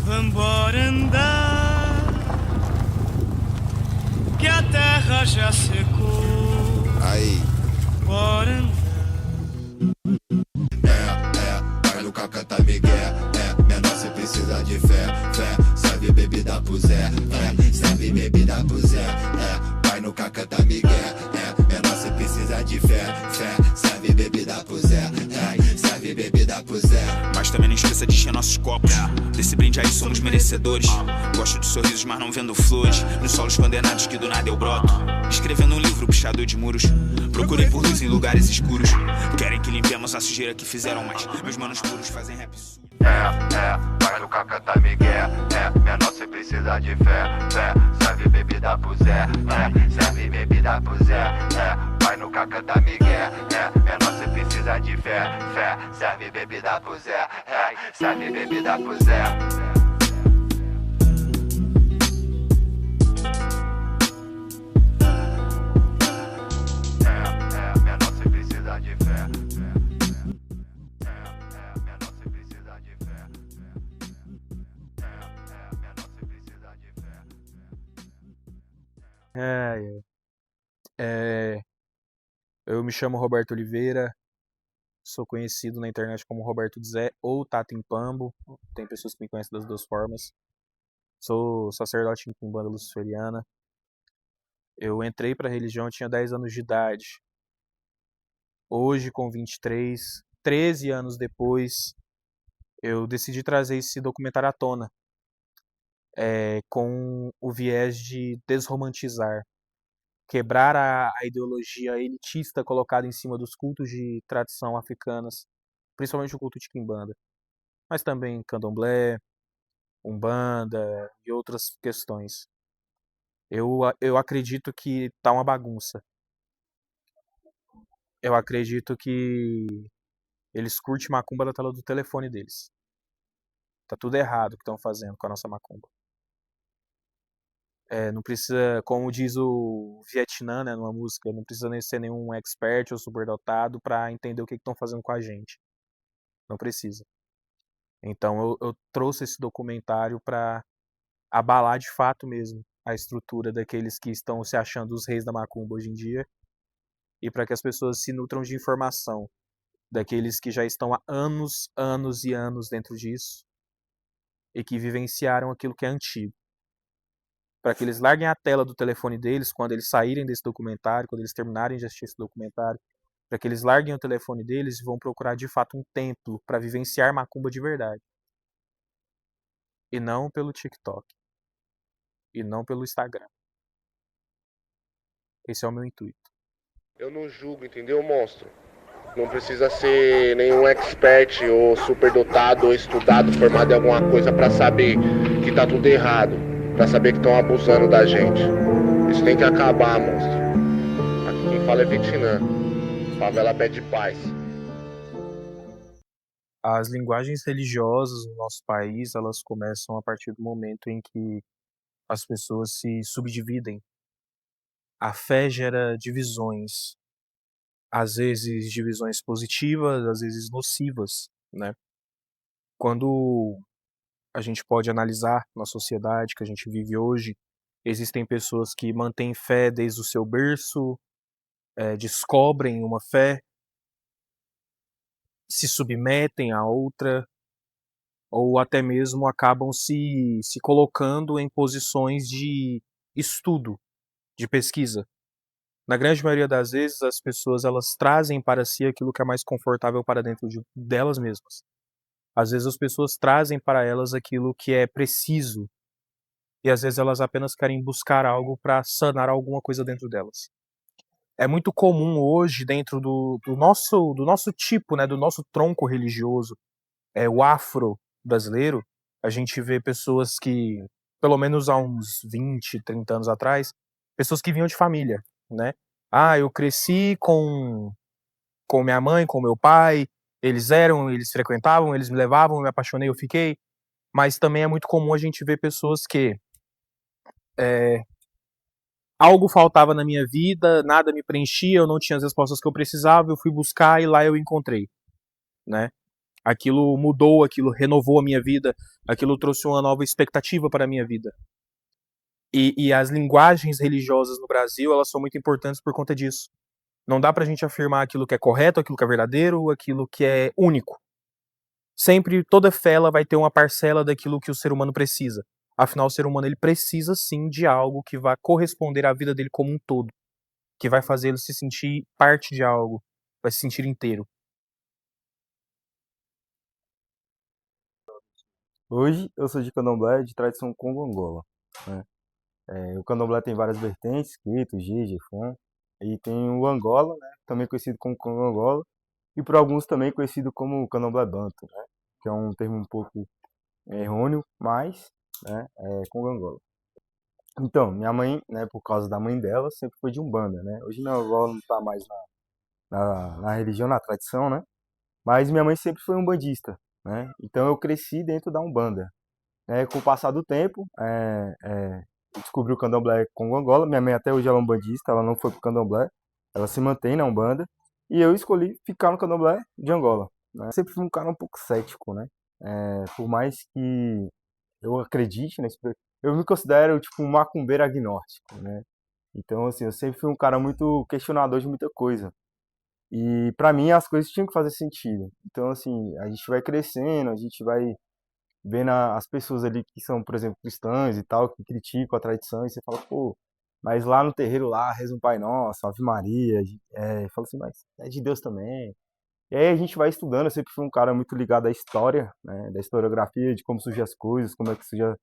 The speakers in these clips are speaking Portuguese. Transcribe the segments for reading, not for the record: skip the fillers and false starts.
Vambora andar, que a terra já secou. Aí, Bora andar. vai no cacata Miguel. Menor cê precisa de fé. Serve bebida pro Zé. Serve bebida pro Zé. Vai no cacata Miguel. Menor cê precisa de fé. Serve bebida pro Zé. Serve bebida pro Zé. Mas também não esqueça de encher nossos copos. Desse brinde aí somos merecedores. Gosto de sorrisos, mas não vendo flores. Nos solos condenados que do nada eu broto. Escrevendo um livro pichador de muros. Procurei por luz em lugares escuros. Querem que limpemos a sujeira que fizeram, mas meus manos puros fazem rap sujo. Vai no cacata Miguel. Menor cê precisa de fé. Serve bebida pro Zé. Serve bebida pro Zé. Vai no cacata Miguel. Menor cê precisa de fé. Serve bebida pro Zé. Serve bebida pro Zé. Menor cê precisa de fé. Menor cê precisa de fé. Menor cê precisa de fé. Eu me chamo Roberto Oliveira, sou conhecido na internet como Roberto Zé ou Tato Impambo, tem pessoas que me conhecem das duas formas. Sou sacerdote em Quimbanda Luciferiana. Eu entrei para a religião, eu tinha 10 anos de idade. Hoje, com 23, 13 anos depois, eu decidi trazer esse documentário à tona, com o viés de desromantizar, quebrar a ideologia elitista colocada em cima dos cultos de tradição africanas, principalmente o culto de Quimbanda, mas também Candomblé, Umbanda e outras questões. Eu acredito que tá uma bagunça. Eu acredito que eles curtem macumba da tela do telefone deles. Tá tudo errado o que estão fazendo com a nossa macumba. Não precisa, como diz o Vietnã, né, numa música, não precisa nem ser nenhum expert ou superdotado para entender o que estão fazendo com a gente. Não precisa. Então eu trouxe esse documentário para abalar de fato mesmo a estrutura daqueles que estão se achando os reis da macumba hoje em dia e para que as pessoas se nutram de informação daqueles que já estão há anos, anos e anos dentro disso e que vivenciaram aquilo que é antigo. Para que eles larguem a tela do telefone deles quando eles saírem desse documentário, quando eles terminarem de assistir esse documentário, para que eles larguem o telefone deles e vão procurar de fato um templo para vivenciar macumba de verdade. E não pelo TikTok. E não pelo Instagram. Esse é o meu intuito. Eu não julgo, entendeu, monstro? Não precisa ser nenhum expert ou superdotado ou estudado, formado em alguma coisa pra saber que tá tudo errado, pra saber que estão abusando da gente. Isso tem que acabar, monstro. Aqui quem fala é Vietnã. Favela pede paz. As linguagens religiosas no nosso país, elas começam a partir do momento em que as pessoas se subdividem. A fé gera divisões, às vezes divisões positivas, às vezes nocivas, né? Quando a gente pode analisar na sociedade que a gente vive hoje, existem pessoas que mantêm fé desde o seu berço, descobrem uma fé, se submetem a outra, ou até mesmo acabam se colocando em posições de estudo, de pesquisa. Na grande maioria das vezes, as pessoas elas trazem para si aquilo que é mais confortável para dentro delas mesmas. Às vezes as pessoas trazem para elas aquilo que é preciso, e às vezes elas apenas querem buscar algo para sanar alguma coisa dentro delas. É muito comum hoje, dentro do nosso tipo, né, do nosso tronco religioso, o afro-brasileiro, a gente vê pessoas que, pelo menos há uns 20, 30 anos atrás, pessoas que vinham de família, né? Eu cresci com minha mãe, com meu pai, eles frequentavam, eles me levavam, eu me apaixonei, eu fiquei. Mas também é muito comum a gente ver pessoas que algo faltava na minha vida, nada me preenchia, eu não tinha as respostas que eu precisava, eu fui buscar e lá eu encontrei, né? Aquilo mudou, aquilo renovou a minha vida, aquilo trouxe uma nova expectativa para a minha vida. E as linguagens religiosas no Brasil, elas são muito importantes por conta disso. Não dá pra gente afirmar aquilo que é correto, aquilo que é verdadeiro, aquilo que é único. Sempre, toda fé ela vai ter uma parcela daquilo que o ser humano precisa. Afinal, o ser humano ele precisa sim de algo que vai corresponder à vida dele como um todo, que vai fazer ele se sentir parte de algo, vai se sentir inteiro. Hoje eu sou de candomblé de tradição congo-angola, né? O candomblé tem várias vertentes, Quito, Gigi, Fon, e tem o Angola, né? Também conhecido como Congo-Angola, e por alguns também conhecido como candomblé banto, né? Que é um termo um pouco errôneo, mas, né, é Congo-Angola. Então, minha mãe, né, por causa da mãe dela, sempre foi de Umbanda, né? Hoje minha avó não tá mais na religião, na tradição, né? Mas minha mãe sempre foi umbandista, né? Então eu cresci dentro da Umbanda. Com o passar do tempo, eu descobri o candomblé Congo-Angola. Minha mãe até hoje ela é umbandista, ela não foi pro candomblé, ela se mantém na Umbanda. E eu escolhi ficar no candomblé de Angola, né? Sempre fui um cara um pouco cético, né? Por mais que eu acredite nesse... Eu me considero, tipo, um macumbeiro agnóstico, né? Então, assim, eu sempre fui um cara muito questionador de muita coisa. E pra mim as coisas tinham que fazer sentido. Então, assim, a gente vai crescendo, a gente vai vendo as pessoas ali que são, por exemplo, cristãs e tal, que criticam a tradição, e você fala, pô, mas lá no terreiro lá, reza um Pai Nosso, Ave Maria, fala assim, mas é de Deus também. E aí a gente vai estudando, eu sempre fui um cara muito ligado à história, né, da historiografia, de como surgem as coisas, como é que surgem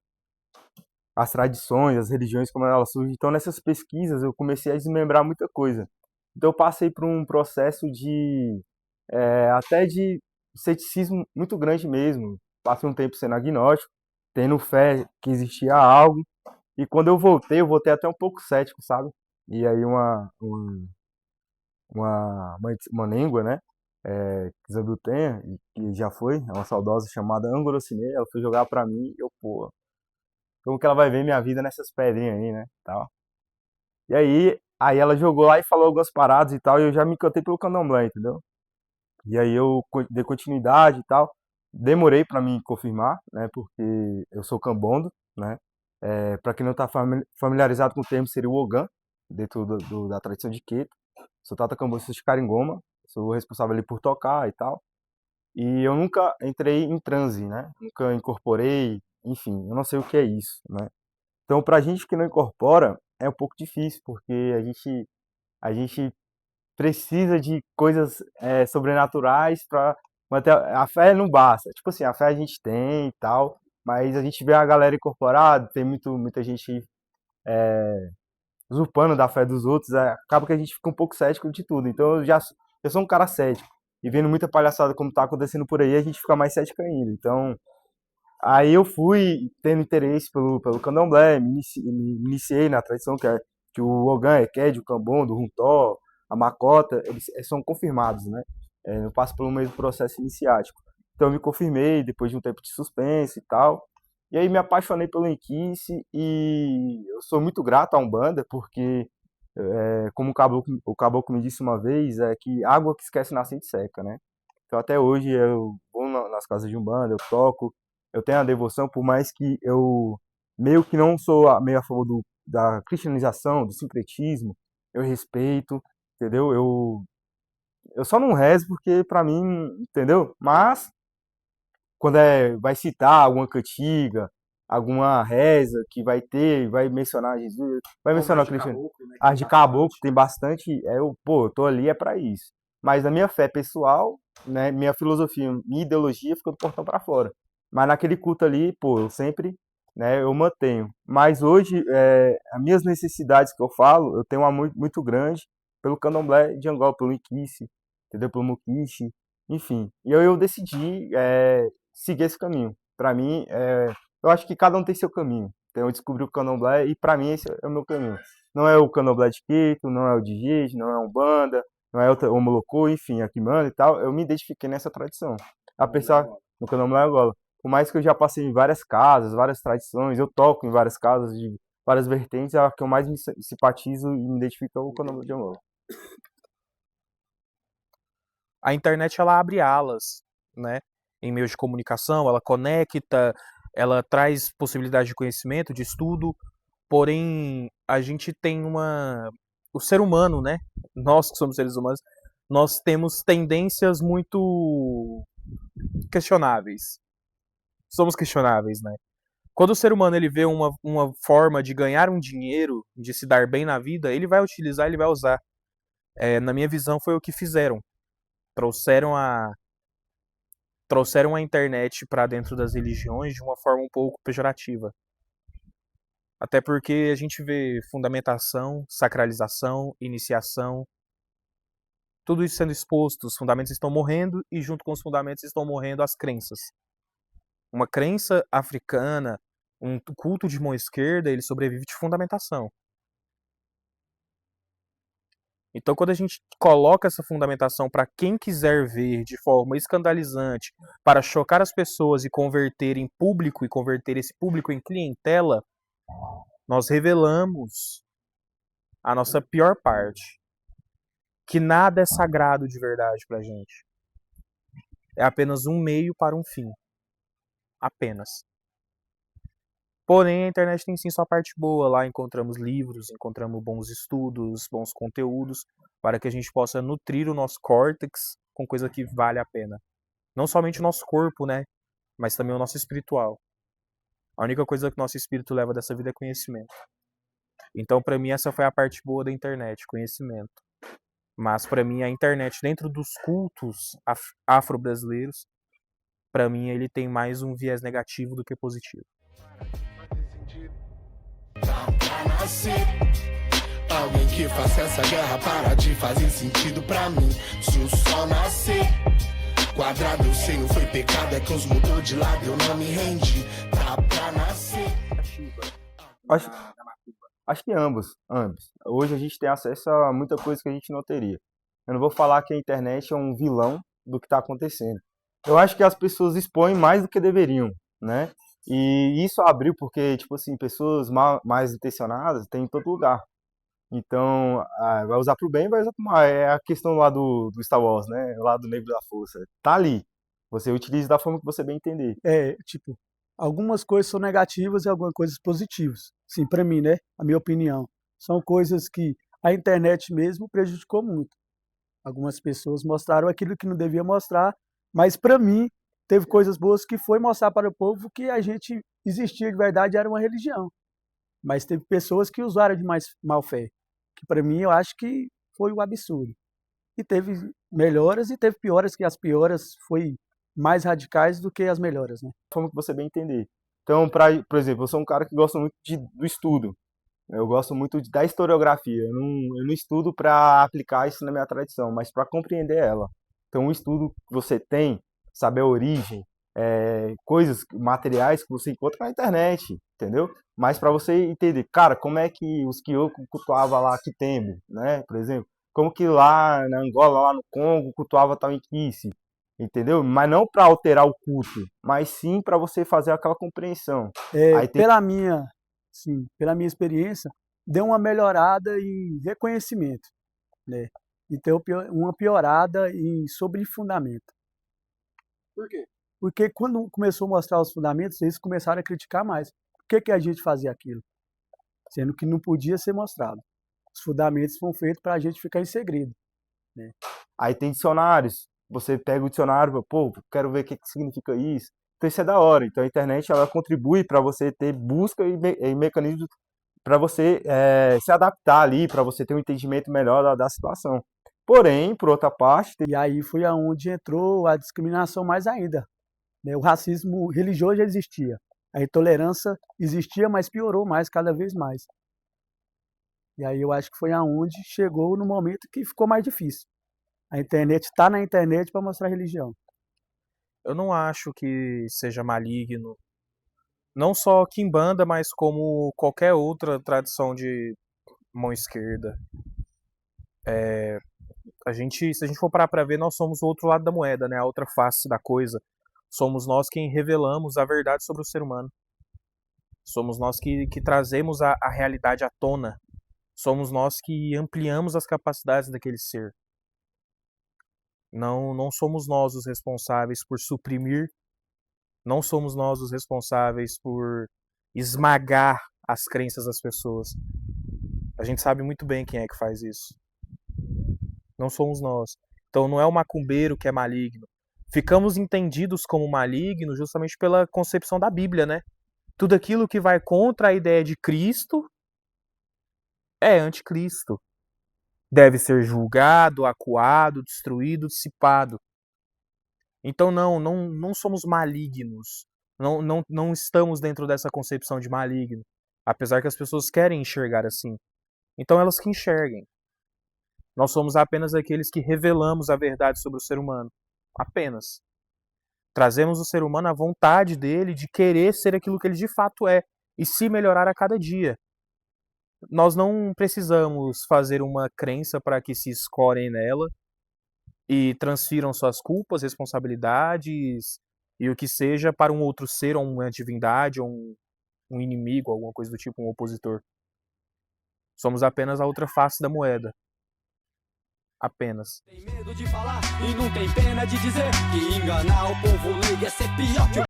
as tradições, as religiões, como elas surgem. Então nessas pesquisas eu comecei a desmembrar muita coisa. Então eu passei por um processo de até de ceticismo muito grande mesmo. Passei um tempo sendo agnóstico, tendo fé que existia algo. E quando eu voltei até um pouco cético, sabe? E aí uma língua, né? Isabel Tenha, que já foi, é uma saudosa chamada Angorocine, ela foi jogar pra mim e eu, pô, como que ela vai ver minha vida nessas pedrinhas aí, né? Tal. E aí ela jogou lá e falou algumas paradas e tal, e eu já me encantei pelo candomblé, entendeu? E aí eu dei continuidade e tal. Demorei para me confirmar, né? Porque eu sou cambondo, né? Para quem não está familiarizado com o termo, seria o Ogã, dentro da tradição de Queto. Sou Tata Cambondo, sou de Caringoma, sou responsável ali por tocar e tal. E eu nunca entrei em transe, né? Nunca incorporei, enfim, eu não sei o que é isso, né? Então, pra gente que não incorpora, é um pouco difícil, porque a gente precisa de coisas sobrenaturais para manter a fé não basta. Tipo assim, a fé a gente tem e tal, mas a gente vê a galera incorporada, tem muita gente usurpando da fé dos outros, acaba que a gente fica um pouco cético de tudo. Então eu sou um cara cético. E vendo muita palhaçada como tá acontecendo por aí, a gente fica mais cético ainda. Então, aí eu fui tendo interesse pelo candomblé, me iniciei na tradição que o Ogã, Eked, o Cambondo, o Runtó, a Macota, eles são confirmados, né? Eu passo pelo mesmo processo iniciático. Então eu me confirmei depois de um tempo de suspense e tal. E aí me apaixonei pelo Enquice e eu sou muito grato à Umbanda, porque, como o caboclo me disse uma vez, é que água que esquece nascente seca, né? Então até hoje eu vou nas casas de Umbanda, eu toco, eu tenho a devoção, por mais que eu meio que não sou meio a favor da cristianização, do sincretismo, eu respeito, entendeu? Eu só não rezo porque pra mim, entendeu? Mas quando vai citar alguma cantiga, alguma reza que vai ter, vai mencionar Jesus, vai mencionar Cristo, as de caboclo, tem bastante, eu tô ali é pra isso. Mas na minha fé pessoal, né, minha filosofia, minha ideologia fica do portão pra fora. Mas naquele culto ali, pô, eu sempre, né, eu mantenho. Mas hoje, as minhas necessidades que eu falo, eu tenho uma muito grande pelo candomblé de Angola, pelo Inquice, entendeu? Pelo Muquiche, enfim. E eu decidi seguir esse caminho. Para mim, eu acho que cada um tem seu caminho. Então eu descobri o candomblé e para mim esse é o meu caminho. Não é o candomblé de Quito, não é o de Giz, não é o Umbanda, não é o Molocô, enfim, a Quimbanda e tal. Eu me identifiquei nessa tradição. Apesar no candomblé Angola. Por mais que eu já passei em várias casas, várias tradições, eu toco em várias casas de várias vertentes, a que eu mais me simpatizo e me identifico é o candomblé de Angola. A internet ela abre alas, né? em meios de comunicação, ela conecta, ela traz possibilidade de conhecimento, de estudo, porém a gente tem o ser humano, né? Nós que somos seres humanos, nós temos tendências muito questionáveis. Somos questionáveis, né? Quando o ser humano ele vê uma forma de ganhar um dinheiro, de se dar bem na vida, ele vai utilizar, ele vai usar. Na minha visão, foi o que fizeram. Trouxeram a internet para dentro das religiões de uma forma um pouco pejorativa. Até porque a gente vê fundamentação, sacralização, iniciação, tudo isso sendo exposto. Os fundamentos estão morrendo e junto com os fundamentos estão morrendo as crenças. Uma crença africana, um culto de mão esquerda, ele sobrevive de fundamentação. Então, quando a gente coloca essa fundamentação para quem quiser ver de forma escandalizante, para chocar as pessoas e converter em público, e converter esse público em clientela, nós revelamos a nossa pior parte. Que nada é sagrado de verdade pra gente. É apenas um meio para um fim. Apenas. Porém, a internet tem sim sua parte boa. Lá encontramos livros, encontramos bons estudos, bons conteúdos, para que a gente possa nutrir o nosso córtex com coisa que vale a pena. Não somente o nosso corpo, né? Mas também o nosso espiritual. A única coisa que o nosso espírito leva dessa vida é conhecimento. Então, para mim, essa foi a parte boa da internet, conhecimento. Mas, para mim, a internet, dentro dos cultos afro-brasileiros, para mim, ele tem mais um viés negativo do que positivo. Pra nascer, alguém que faça essa guerra parar de fazer sentido pra mim. Se o sol nascer quadrado, eu sei, não foi pecado, é que os mudou de lado, eu não me rendi. Tá pra nascer. Acho que ambos. Hoje a gente tem acesso a muita coisa que a gente não teria. Eu não vou falar que a internet é um vilão do que está acontecendo. Eu acho que as pessoas expõem mais do que deveriam, né? E isso abriu porque, tipo assim, pessoas mais intencionadas tem em todo lugar. Então, vai usar pro bem, vai usar pro mal. É a questão lá do Star Wars, né? Lá do Negro da Força. Tá ali. Você utiliza da forma que você bem entender. Tipo, algumas coisas são negativas e algumas coisas positivas. Sim, para mim, né? A minha opinião. São coisas que a internet mesmo prejudicou muito. Algumas pessoas mostraram aquilo que não devia mostrar, mas para mim teve coisas boas que foi mostrar para o povo que a gente existia de verdade, era uma religião. Mas teve pessoas que usaram de mais má fé, que para mim eu acho que foi um absurdo. E teve melhoras e teve pioras, que as pioras foi mais radicais do que as melhoras, né? Da forma que você bem entender. Então, por exemplo, eu sou um cara que gosta muito do estudo. Eu gosto muito da historiografia. Eu não estudo para aplicar isso na minha tradição, mas para compreender ela. Então, o estudo que você tem, saber a origem, coisas, materiais que você encontra na internet, entendeu? Mas para você entender, cara, como é que os Kyoko cultuavam lá Kitembo, né? Por exemplo, como que lá na Angola, lá no Congo, cultuava tal Inquice, entendeu? Mas não para alterar o culto, mas sim para você fazer aquela compreensão. Aí tem... pela minha experiência, deu uma melhorada em reconhecimento, né? E deu uma piorada sobre fundamento. Por quê? Porque quando começou a mostrar os fundamentos, eles começaram a criticar mais. Por que a gente fazia aquilo? Sendo que não podia ser mostrado. Os fundamentos foram feitos para a gente ficar em segredo, né? Aí tem dicionários. Você pega o dicionário, pô, quero ver o que significa isso. Então isso é da hora. Então a internet ela contribui para você ter busca e mecanismos para você se adaptar ali, para você ter um entendimento melhor da situação. Porém, por outra parte... E aí foi aonde entrou a discriminação mais ainda, né? O racismo religioso já existia. A intolerância existia, mas piorou mais, cada vez mais. E aí eu acho que foi aonde chegou no momento que ficou mais difícil. A internet está na internet para mostrar a religião. Eu não acho que seja maligno. Não só Quimbanda, mas como qualquer outra tradição de mão esquerda. Se a gente for parar para ver, nós somos o outro lado da moeda, né? A outra face da coisa. Somos nós quem revelamos a verdade sobre o ser humano. Somos nós que trazemos a realidade à tona. Somos nós que ampliamos as capacidades daquele ser. Não somos nós os responsáveis por suprimir, não somos nós os responsáveis por esmagar as crenças das pessoas. A gente sabe muito bem quem é que faz isso. Não somos nós. Então não é o macumbeiro que é maligno. Ficamos entendidos como maligno justamente pela concepção da Bíblia, né? Tudo aquilo que vai contra a ideia de Cristo é anticristo. Deve ser julgado, acuado, destruído, dissipado. Então não somos malignos. Não estamos dentro dessa concepção de maligno. Apesar que as pessoas querem enxergar assim. Então elas que enxerguem. Nós somos apenas aqueles que revelamos a verdade sobre o ser humano. Apenas. Trazemos o ser humano à vontade dele de querer ser aquilo que ele de fato é e se melhorar a cada dia. Nós não precisamos fazer uma crença para que se escorem nela e transfiram suas culpas, responsabilidades e o que seja para um outro ser, ou uma divindade, ou um inimigo, alguma coisa do tipo, um opositor. Somos apenas a outra face da moeda. Apenas. Tem medo de falar e não tem pena de dizer que enganar o povo leigo é ser pior que o...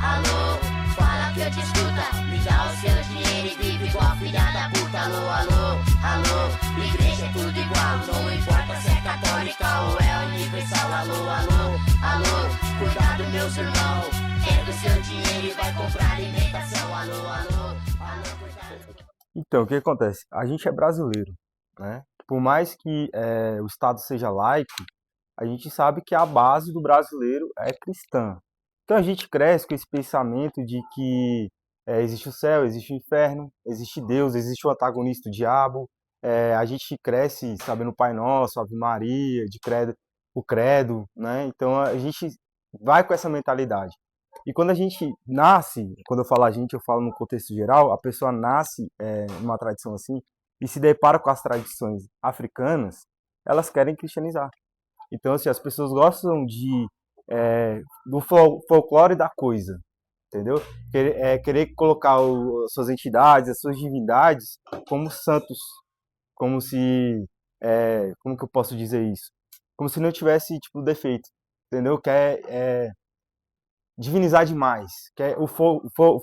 Alô, fala que eu te escuta. Me dá o seu dinheiro e vive igual filha da puta. Alô, igreja é tudo igual. Não importa se é católica ou é universal. Alô, cuidado meus irmãos. Pega o seu dinheiro e vai comprar alimentação. Alô, cuidado. Então, o que acontece? A gente é brasileiro, né? Por mais que o Estado seja laico, a gente sabe que a base do brasileiro é cristã. Então a gente cresce com esse pensamento de que existe o céu, existe o inferno, existe Deus, existe o antagonista, o diabo. A gente cresce sabendo o Pai Nosso, Ave Maria, o credo, né? Então a gente vai com essa mentalidade. E quando a gente nasce, quando eu falo a gente, eu falo no contexto geral, a pessoa nasce numa tradição assim, e se depara com as tradições africanas, elas querem cristianizar. Então, assim, as pessoas gostam do folclore da coisa, entendeu? Querer colocar suas entidades, as suas divindades como santos, como se... como que eu posso dizer isso? Como se não tivesse, tipo, defeito, entendeu? Quer divinizar demais, quer o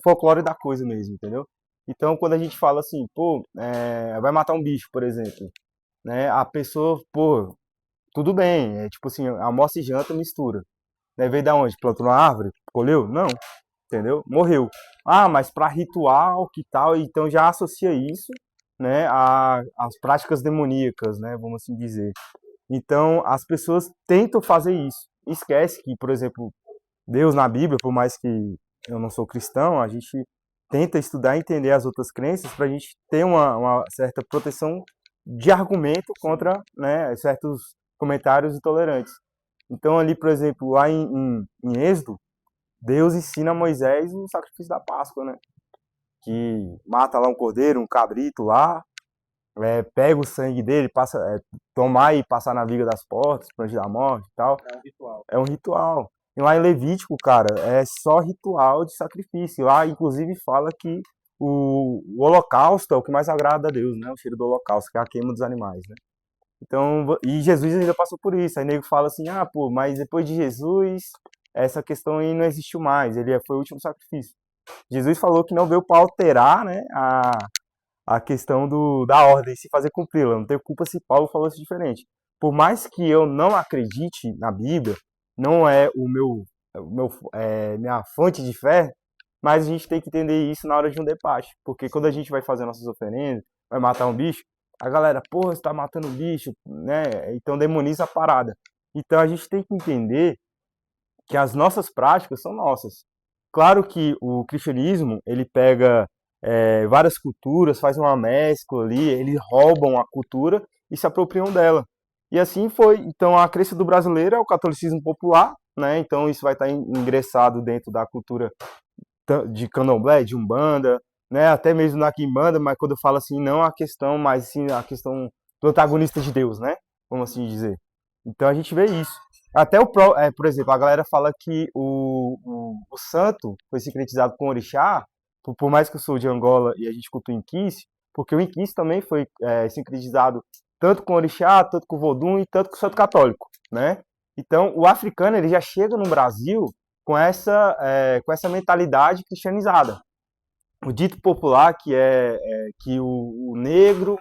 folclore da coisa mesmo, entendeu? Então, quando a gente fala assim, pô, vai matar um bicho, por exemplo, né? A pessoa, pô, tudo bem, tipo assim, almoço e janta mistura. Né? Veio da onde? Plantou uma árvore? Colheu? Não, entendeu? Morreu. Ah, mas para ritual, que tal? Então já associa isso, né, às práticas demoníacas, né, vamos assim dizer. Então, as pessoas tentam fazer isso. Esquece que, por exemplo, Deus na Bíblia, por mais que eu não sou cristão, a gente tenta estudar e entender as outras crenças para a gente ter uma certa proteção de argumento contra, né, certos comentários intolerantes. Então ali, por exemplo, lá em Êxodo, Deus ensina a Moisés o sacrifício da Páscoa, né? Que mata lá um cordeiro, um cabrito lá, pega o sangue dele, tomar e passar na viga das portas, para antes da morte e tal. É um ritual. É um ritual. E lá em Levítico, cara, é só ritual de sacrifício. Lá, inclusive, fala que o holocausto é o que mais agrada a Deus, né? O cheiro do holocausto, que é a queima dos animais, né? Então, e Jesus ainda passou por isso. Aí o nego fala assim, pô, mas depois de Jesus, essa questão aí não existiu mais. Ele foi o último sacrifício. Jesus falou que não veio para alterar, né, a questão da ordem, se fazer cumpri-la. Não tenho culpa se Paulo falou isso diferente. Por mais que eu não acredite na Bíblia, não é minha fonte de fé, mas a gente tem que entender isso na hora de um debate. Porque quando a gente vai fazer nossas oferendas, vai matar um bicho, a galera, porra, você tá matando bicho, né? Então demoniza a parada. Então a gente tem que entender que as nossas práticas são nossas. Claro que o cristianismo, ele pega várias culturas, faz uma mescla ali, eles roubam a cultura e se apropriam dela. E assim foi. Então a crença do brasileiro é o catolicismo popular, né? Então isso vai estar ingressado dentro da cultura de candomblé, de umbanda, né? Até mesmo na quimbanda, mas quando eu falo assim, não a questão, mas sim a questão do antagonista de Deus, né? Vamos assim dizer. Então a gente vê isso. Até por exemplo, a galera fala que o santo foi sincretizado com o orixá, por mais que eu sou de Angola e a gente cultua o Inquice, porque o Inquice também foi sincretizado tanto com orixá, tanto com vodum e tanto com o santo católico, né? Então, o africano ele já chega no Brasil com essa mentalidade cristianizada. O dito popular que o negro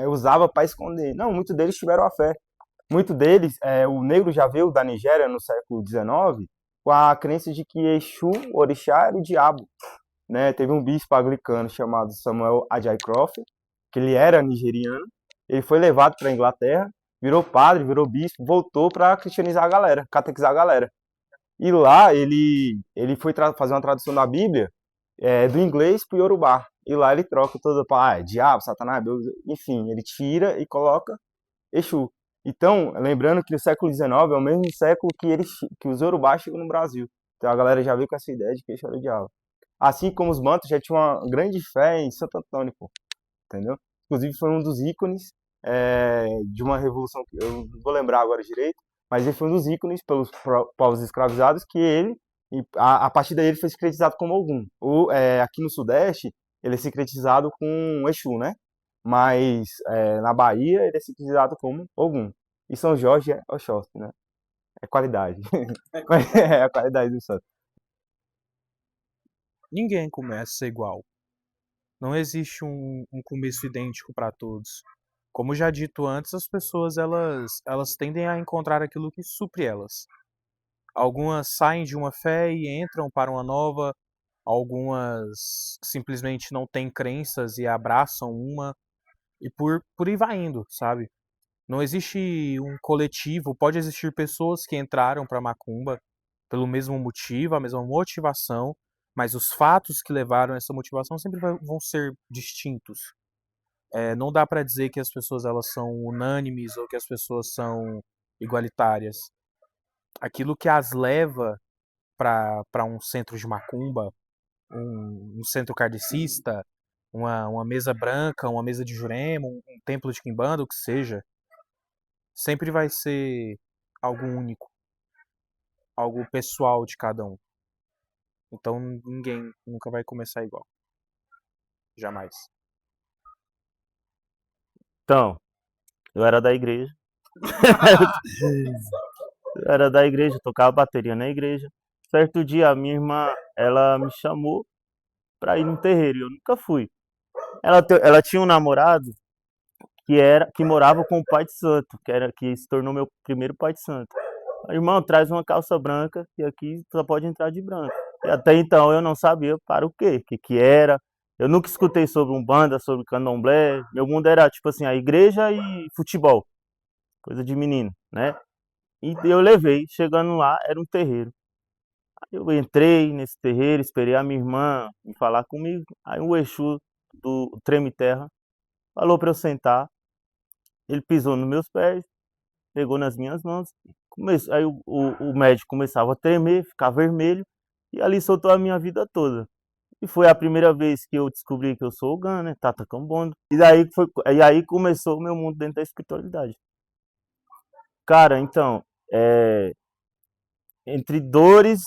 usava para esconder. Não, muitos deles tiveram a fé. Muitos deles, o negro já veio da Nigéria no século XIX com a crença de que Exu, o orixá, era o diabo. Né? Teve um bispo anglicano chamado Samuel Adjai-Crofts, que ele era nigeriano. Ele foi levado para a Inglaterra, virou padre, virou bispo, voltou para cristianizar a galera, catequizar a galera. E lá ele foi fazer uma tradução da Bíblia do inglês para o Yorubá. E lá ele troca toda para diabo, satanás, Deus, enfim, ele tira e coloca Exu. Então, lembrando que o século XIX é o mesmo século que os Yorubá chegam no Brasil. Então a galera já veio com essa ideia de que Exu era o diabo. Assim como os Bantus já tinham uma grande fé em Santo Antônio, pô, entendeu? Inclusive foi um dos ícones de uma revolução que eu não vou lembrar agora direito, mas ele foi um dos ícones pelos povos escravizados que ele, a partir daí ele foi sincretizado como Ogum. Aqui no Sudeste, ele é sincretizado com Exu, né? Mas na Bahia ele é sincretizado como Ogum. E São Jorge é Oxóssi, né? É qualidade. É a qualidade do santo. Ninguém começa igual. Não existe um começo idêntico para todos. Como já dito antes, as pessoas elas tendem a encontrar aquilo que supre elas. Algumas saem de uma fé e entram para uma nova, algumas simplesmente não têm crenças e abraçam uma, e por aí vai indo, sabe? Não existe um coletivo, pode existir pessoas que entraram para Macumba pelo mesmo motivo, a mesma motivação, mas os fatos que levaram a essa motivação sempre vão ser distintos. Não dá para dizer que as pessoas elas são unânimes ou que as pessoas são igualitárias. Aquilo que as leva para um centro de macumba, um centro kardecista, uma mesa branca, uma mesa de jurema, um templo de quimbanda, o que seja, sempre vai ser algo único, algo pessoal de cada um. Então ninguém nunca vai começar igual. Jamais. Então, eu era da igreja. Eu era da igreja, tocava bateria na igreja. Certo dia, a minha irmã, ela me chamou pra ir num terreiro e eu nunca fui. Ela tinha um namorado que morava com o pai de santo, que se tornou meu primeiro pai de santo. Irmão, traz uma calça branca que aqui só pode entrar de branco. E até então eu não sabia para o quê, que era. Eu nunca escutei sobre umbanda, sobre candomblé. Meu mundo era tipo assim, a igreja e futebol. Coisa de menino, né? E eu levei, chegando lá, era um terreiro. Aí eu entrei nesse terreiro, esperei a minha irmã me falar comigo. Aí o Exu do Treme Terra falou para eu sentar. Ele pisou nos meus pés, pegou nas minhas mãos. Aí o médico começava a tremer, ficar vermelho. E ali soltou a minha vida toda. E foi a primeira vez que eu descobri que eu sou Ogã, né? Tata Kambondo. E aí começou o meu mundo dentro da espiritualidade. Cara, então, entre dores,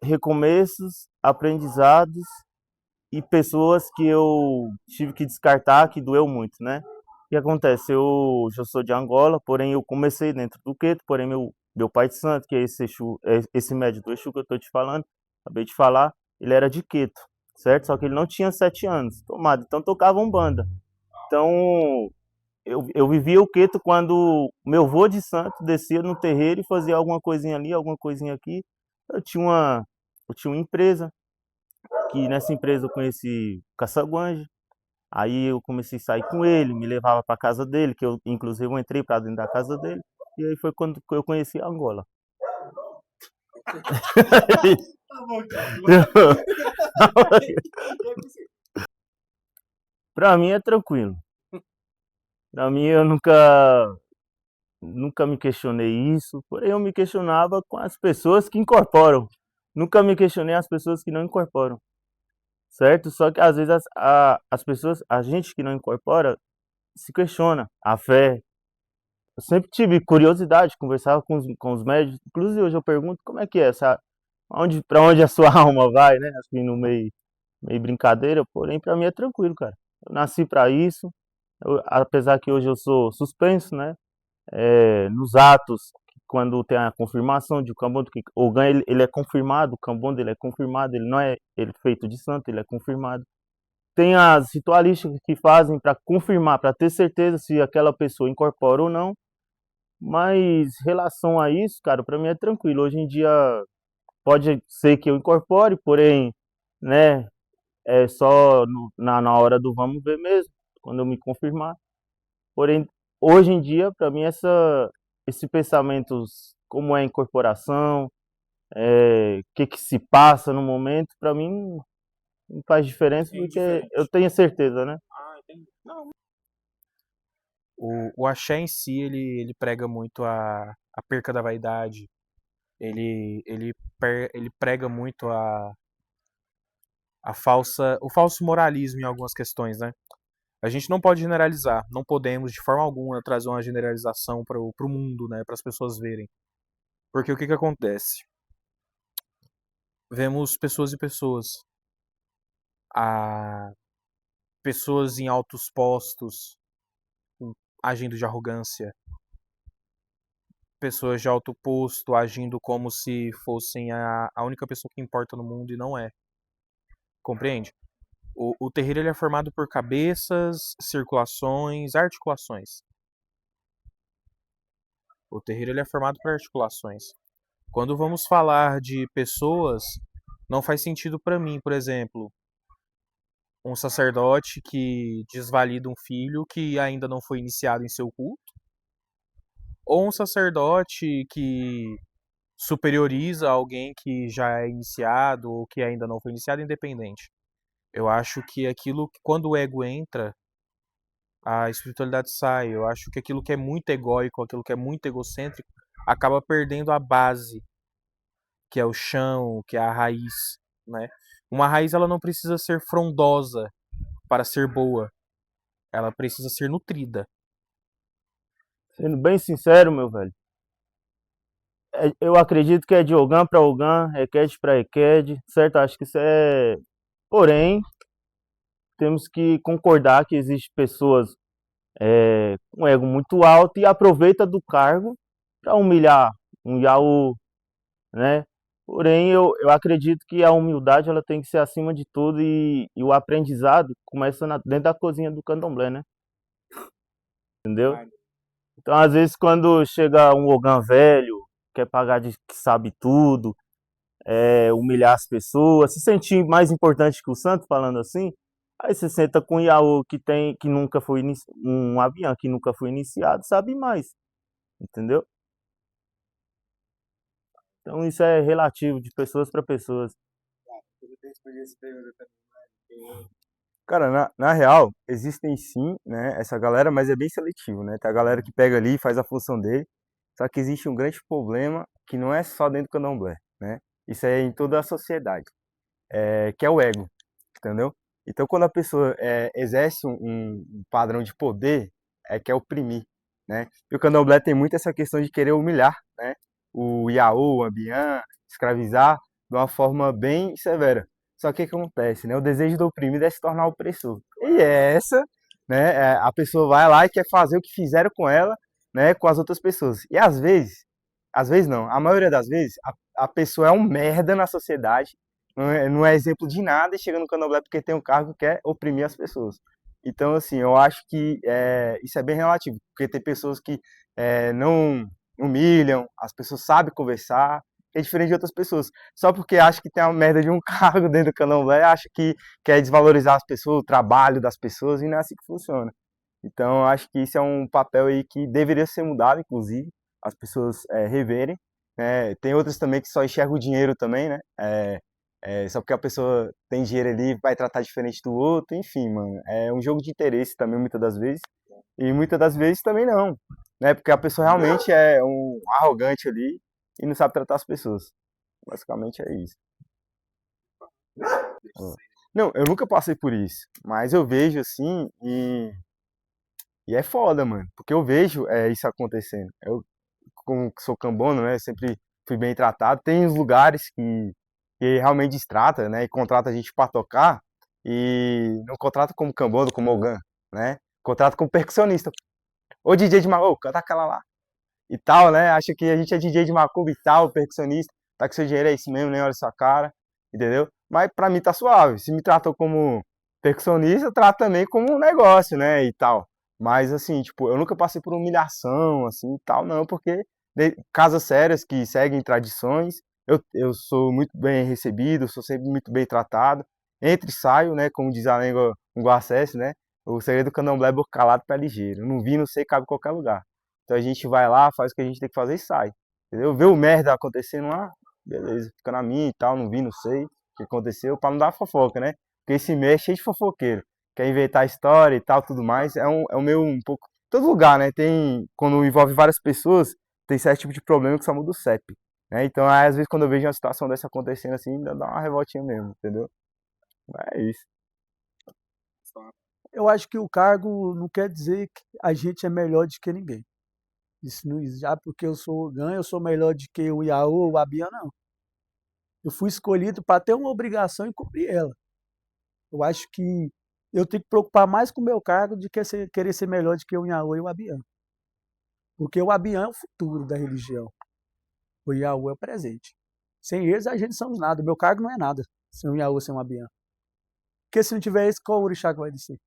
recomeços, aprendizados e pessoas que eu tive que descartar, que doeu muito, né? O que acontece? Eu já sou de Angola, porém eu comecei dentro do Queto, porém meu pai de santo, que é esse médico do Exu que eu tô te falando, acabei de falar, ele era de Queto, certo? Só que ele não tinha 7 anos tomado, então tocava umbanda. Então eu vivia o Queto quando meu vô de santo descia no terreiro e fazia alguma coisinha ali, alguma coisinha aqui. Eu tinha uma empresa, que nessa empresa eu conheci o Caçaguanja. Aí eu comecei a sair com ele, me levava para casa dele, que eu inclusive eu entrei para dentro da casa dele. E aí foi quando eu conheci a Angola. Para mim é tranquilo. Para mim eu nunca me questionei isso, porém eu me questionava com as pessoas que incorporam. Nunca me questionei as pessoas que não incorporam. Certo? Só que às vezes as pessoas, a gente que não incorpora, se questiona a fé. Eu sempre tive curiosidade, conversava com os médicos. Inclusive hoje eu pergunto como é que é, para onde a sua alma vai, né? Assim, no meio brincadeira, porém para mim é tranquilo, cara. Eu nasci para isso, Apesar que hoje eu sou suspenso, né? Nos atos, quando tem a confirmação de o Cambondo, que Ogã ele é confirmado, o Cambondo ele é confirmado, ele não é ele feito de santo, ele é confirmado. Tem as ritualísticas que fazem para confirmar, para ter certeza se aquela pessoa incorpora ou não. Mas relação a isso, cara, para mim é tranquilo. Hoje em dia pode ser que eu incorpore, porém, né, é só na hora do vamos ver mesmo, quando eu me confirmar. Porém, hoje em dia, para mim, esse pensamento, como é a incorporação, o que se passa no momento, para mim não faz diferença, porque eu tenho certeza, né? O axé em si, ele prega muito a perca da vaidade. Ele prega muito o falso moralismo em algumas questões, né? A gente não pode generalizar, não podemos de forma alguma trazer uma generalização para o mundo, né, para as pessoas verem. Porque o que que acontece? Vemos pessoas e pessoas, pessoas em altos postos agindo de arrogância, pessoas de alto posto agindo como se fossem a única pessoa que importa no mundo e não é. Compreende? O terreiro ele é formado por cabeças, circulações, articulações. O terreiro ele é formado por articulações. Quando vamos falar de pessoas, não faz sentido para mim, por exemplo, um sacerdote que desvalida um filho que ainda não foi iniciado em seu culto, ou um sacerdote que superioriza alguém que já é iniciado ou que ainda não foi iniciado, independente. Eu acho que quando o ego entra, a espiritualidade sai. Eu acho que aquilo que é muito egóico, aquilo que é muito egocêntrico, acaba perdendo a base, que é o chão, que é a raiz, né? Uma raiz ela não precisa ser frondosa para ser boa. Ela precisa ser nutrida. Sendo bem sincero, meu velho, eu acredito que é de Ogã para Ogã, Eked para Eked, certo? Acho que isso é. Porém, temos que concordar que existem pessoas com ego muito alto e aproveita do cargo para humilhar um Yaô, né? Porém, eu acredito que a humildade ela tem que ser acima de tudo e o aprendizado começa dentro da cozinha do candomblé, né? Entendeu? Então, às vezes, quando chega um Ogã velho, quer pagar de que sabe tudo, humilhar as pessoas, se sentir mais importante que o santo, falando assim, aí você senta com o Yaô que nunca foi um avião que nunca foi iniciado, sabe mais, entendeu? Então isso é relativo de pessoas para pessoas. Cara, na real, existem sim, né, essa galera, mas é bem seletivo, né? Tem a galera que pega ali e faz a função dele, só que existe um grande problema que não é só dentro do candomblé, né? Isso é em toda a sociedade, que é o ego, entendeu? Então, quando a pessoa exerce um padrão de poder, quer oprimir, né? E o candomblé tem muito essa questão de querer humilhar, né? O Yaô, o Ambiã, escravizar de uma forma bem severa. Só que o que acontece, né? O desejo do oprimido é se tornar opressor. E é essa, né? A pessoa vai lá e quer fazer o que fizeram com ela, né? Com as outras pessoas. E às vezes não, a maioria das vezes, a pessoa é um merda na sociedade, não é exemplo de nada e chega no candomblé porque tem um cargo que quer oprimir as pessoas. Então, assim, eu acho que isso é bem relativo, porque tem pessoas que não humilham, as pessoas sabem conversar, é diferente de outras pessoas. Só porque acha que tem uma merda de um cargo dentro do candomblé, acha que quer desvalorizar as pessoas, o trabalho das pessoas, e não é assim que funciona. Então, eu acho que isso é um papel aí que deveria ser mudado, inclusive, as pessoas reverem, né? Tem outras também que só enxergam o dinheiro também, né? Só porque a pessoa tem dinheiro ali, vai tratar diferente do outro, enfim, mano. É um jogo de interesse também, muitas das vezes. E muitas das vezes também não, né? Porque a pessoa realmente é um arrogante ali e não sabe tratar as pessoas. Basicamente é isso. Não, eu nunca passei por isso, mas eu vejo assim e é foda, mano. Porque eu vejo isso acontecendo. Eu, como sou cambono, né? Sempre fui bem tratado. Tem uns lugares que realmente destrata, né? E contrata a gente pra tocar e não contrata como cambono, como Ogã, né? Contrata como percussionista. Ô DJ de macumba, canta aquela lá. E tal, né? Acha que a gente é DJ de macumba e tal, percussionista. Tá com seu dinheiro, é isso mesmo, nem olha sua cara. Entendeu? Mas pra mim tá suave. Se me tratou como percussionista, trata também como um negócio, né? E tal. Mas assim, tipo, eu nunca passei por humilhação, assim, e tal, não, porque casas sérias que seguem tradições, eu sou muito bem recebido, sou sempre muito bem tratado. Entro e saio, né? Como diz a língua no Guacesse, né? O segredo do candomblé é boca calado, pé ligeiro. Não vi, não sei, cabe em qualquer lugar. Então a gente vai lá, faz o que a gente tem que fazer e sai. Entendeu? Vê o merda acontecendo lá, beleza, fica na minha e tal, não vi, não sei o que aconteceu, pra não dar fofoca, né? Porque esse meio é cheio de fofoqueiro. Quer inventar história e tal, tudo mais. É um meio um pouco. Todo lugar, né? Tem. Quando envolve várias pessoas, tem certo tipo de problema que só muda o CEP. Né? Então, aí, às vezes, quando eu vejo uma situação dessa acontecendo assim, ainda dá uma revoltinha mesmo, entendeu? É isso. Eu acho que o cargo não quer dizer que a gente é melhor do que ninguém. Isso não existe. Ah, porque eu sou ganho, eu sou melhor do que o Iaô ou o Abian, não. Eu fui escolhido para ter uma obrigação e cumprir ela. Eu acho que eu tenho que preocupar mais com o meu cargo do que querer ser melhor do que o Iaô e o Abian. Porque o Abian é o futuro da religião. O Iaô é o presente. Sem eles, a gente não somos nada. O meu cargo não é nada, sem o Iaô, sem o Abian. Porque se não tiver esse, qual orixá que vai descer?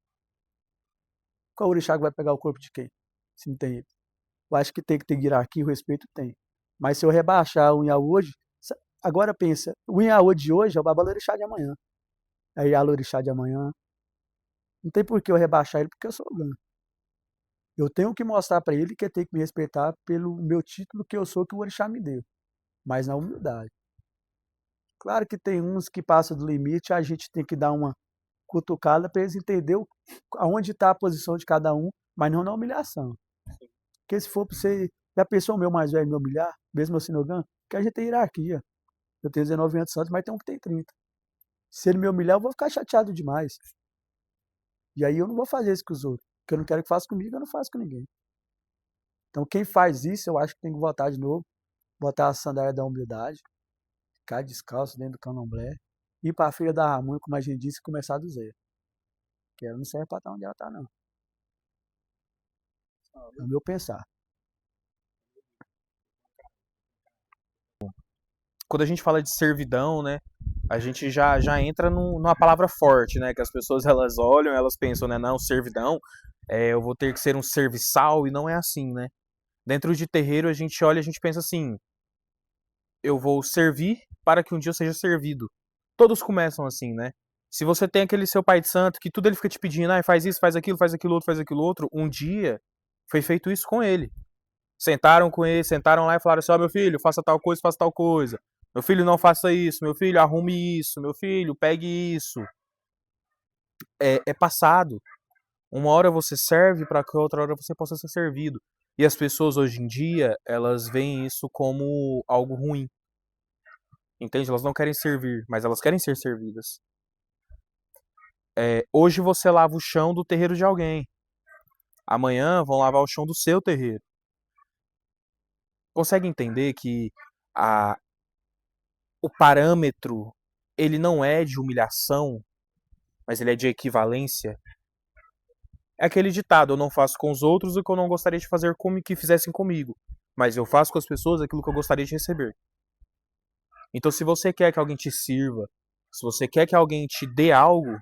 Qual orixá que vai pegar o corpo de quem? Se não tem ele. Eu acho que tem que ter hierarquia, o respeito tem. Mas se eu rebaixar o Iaô hoje, agora pensa, o Iaô de hoje é o Babalorixá de amanhã. É o Ialorixá de amanhã. Não tem por que eu rebaixar ele porque eu sou Ogã. Eu tenho que mostrar para ele que ele tem que me respeitar pelo meu título que eu sou, que o orixá me deu. Mas na humildade. Claro que tem uns que passam do limite, a gente tem que dar uma cutucada para eles entenderem aonde está a posição de cada um, mas não na humilhação. Porque se for para você, já pensou o meu mais velho me humilhar, mesmo assim no Ogã? Porque a gente tem hierarquia. Eu tenho 19 anos antes, mas tem um que tem 30. Se ele me humilhar, eu vou ficar chateado demais. E aí eu não vou fazer isso com os outros. O que eu não quero que faça comigo, eu não faço com ninguém. Então quem faz isso, eu acho que tem que voltar de novo, botar a sandália da humildade, ficar descalço dentro do candomblé, ir para a filha da Ramunha, como a gente disse, e começar do zero. Que ela não serve para estar onde ela está, não. É o meu pensar. Quando a gente fala de servidão, né, a gente já entra numa palavra forte, né, que as pessoas elas olham, elas pensam, né, não, servidão, eu vou ter que ser um serviçal, e não é assim, né. Dentro de terreiro a gente olha, a gente pensa assim, eu vou servir para que um dia eu seja servido. Todos começam assim, né. Se você tem aquele seu pai de santo que tudo ele fica te pedindo, faz isso, faz aquilo outro, faz aquilo outro, um dia foi feito isso com ele. Sentaram com ele, sentaram lá e falaram assim, ó, meu filho, faça tal coisa, faça tal coisa. Meu filho, não faça isso. Meu filho, arrume isso. Meu filho, pegue isso. É passado. Uma hora você serve para que outra hora você possa ser servido. E as pessoas hoje em dia, elas veem isso como algo ruim. Entende? Elas não querem servir, mas elas querem ser servidas. Hoje você lava o chão do terreiro de alguém. Amanhã vão lavar o chão do seu terreiro. Consegue entender que o parâmetro, ele não é de humilhação, mas ele é de equivalência? É aquele ditado, eu não faço com os outros o que eu não gostaria de fazer que fizessem comigo, mas eu faço com as pessoas aquilo que eu gostaria de receber. Então, se você quer que alguém te sirva, se você quer que alguém te dê algo,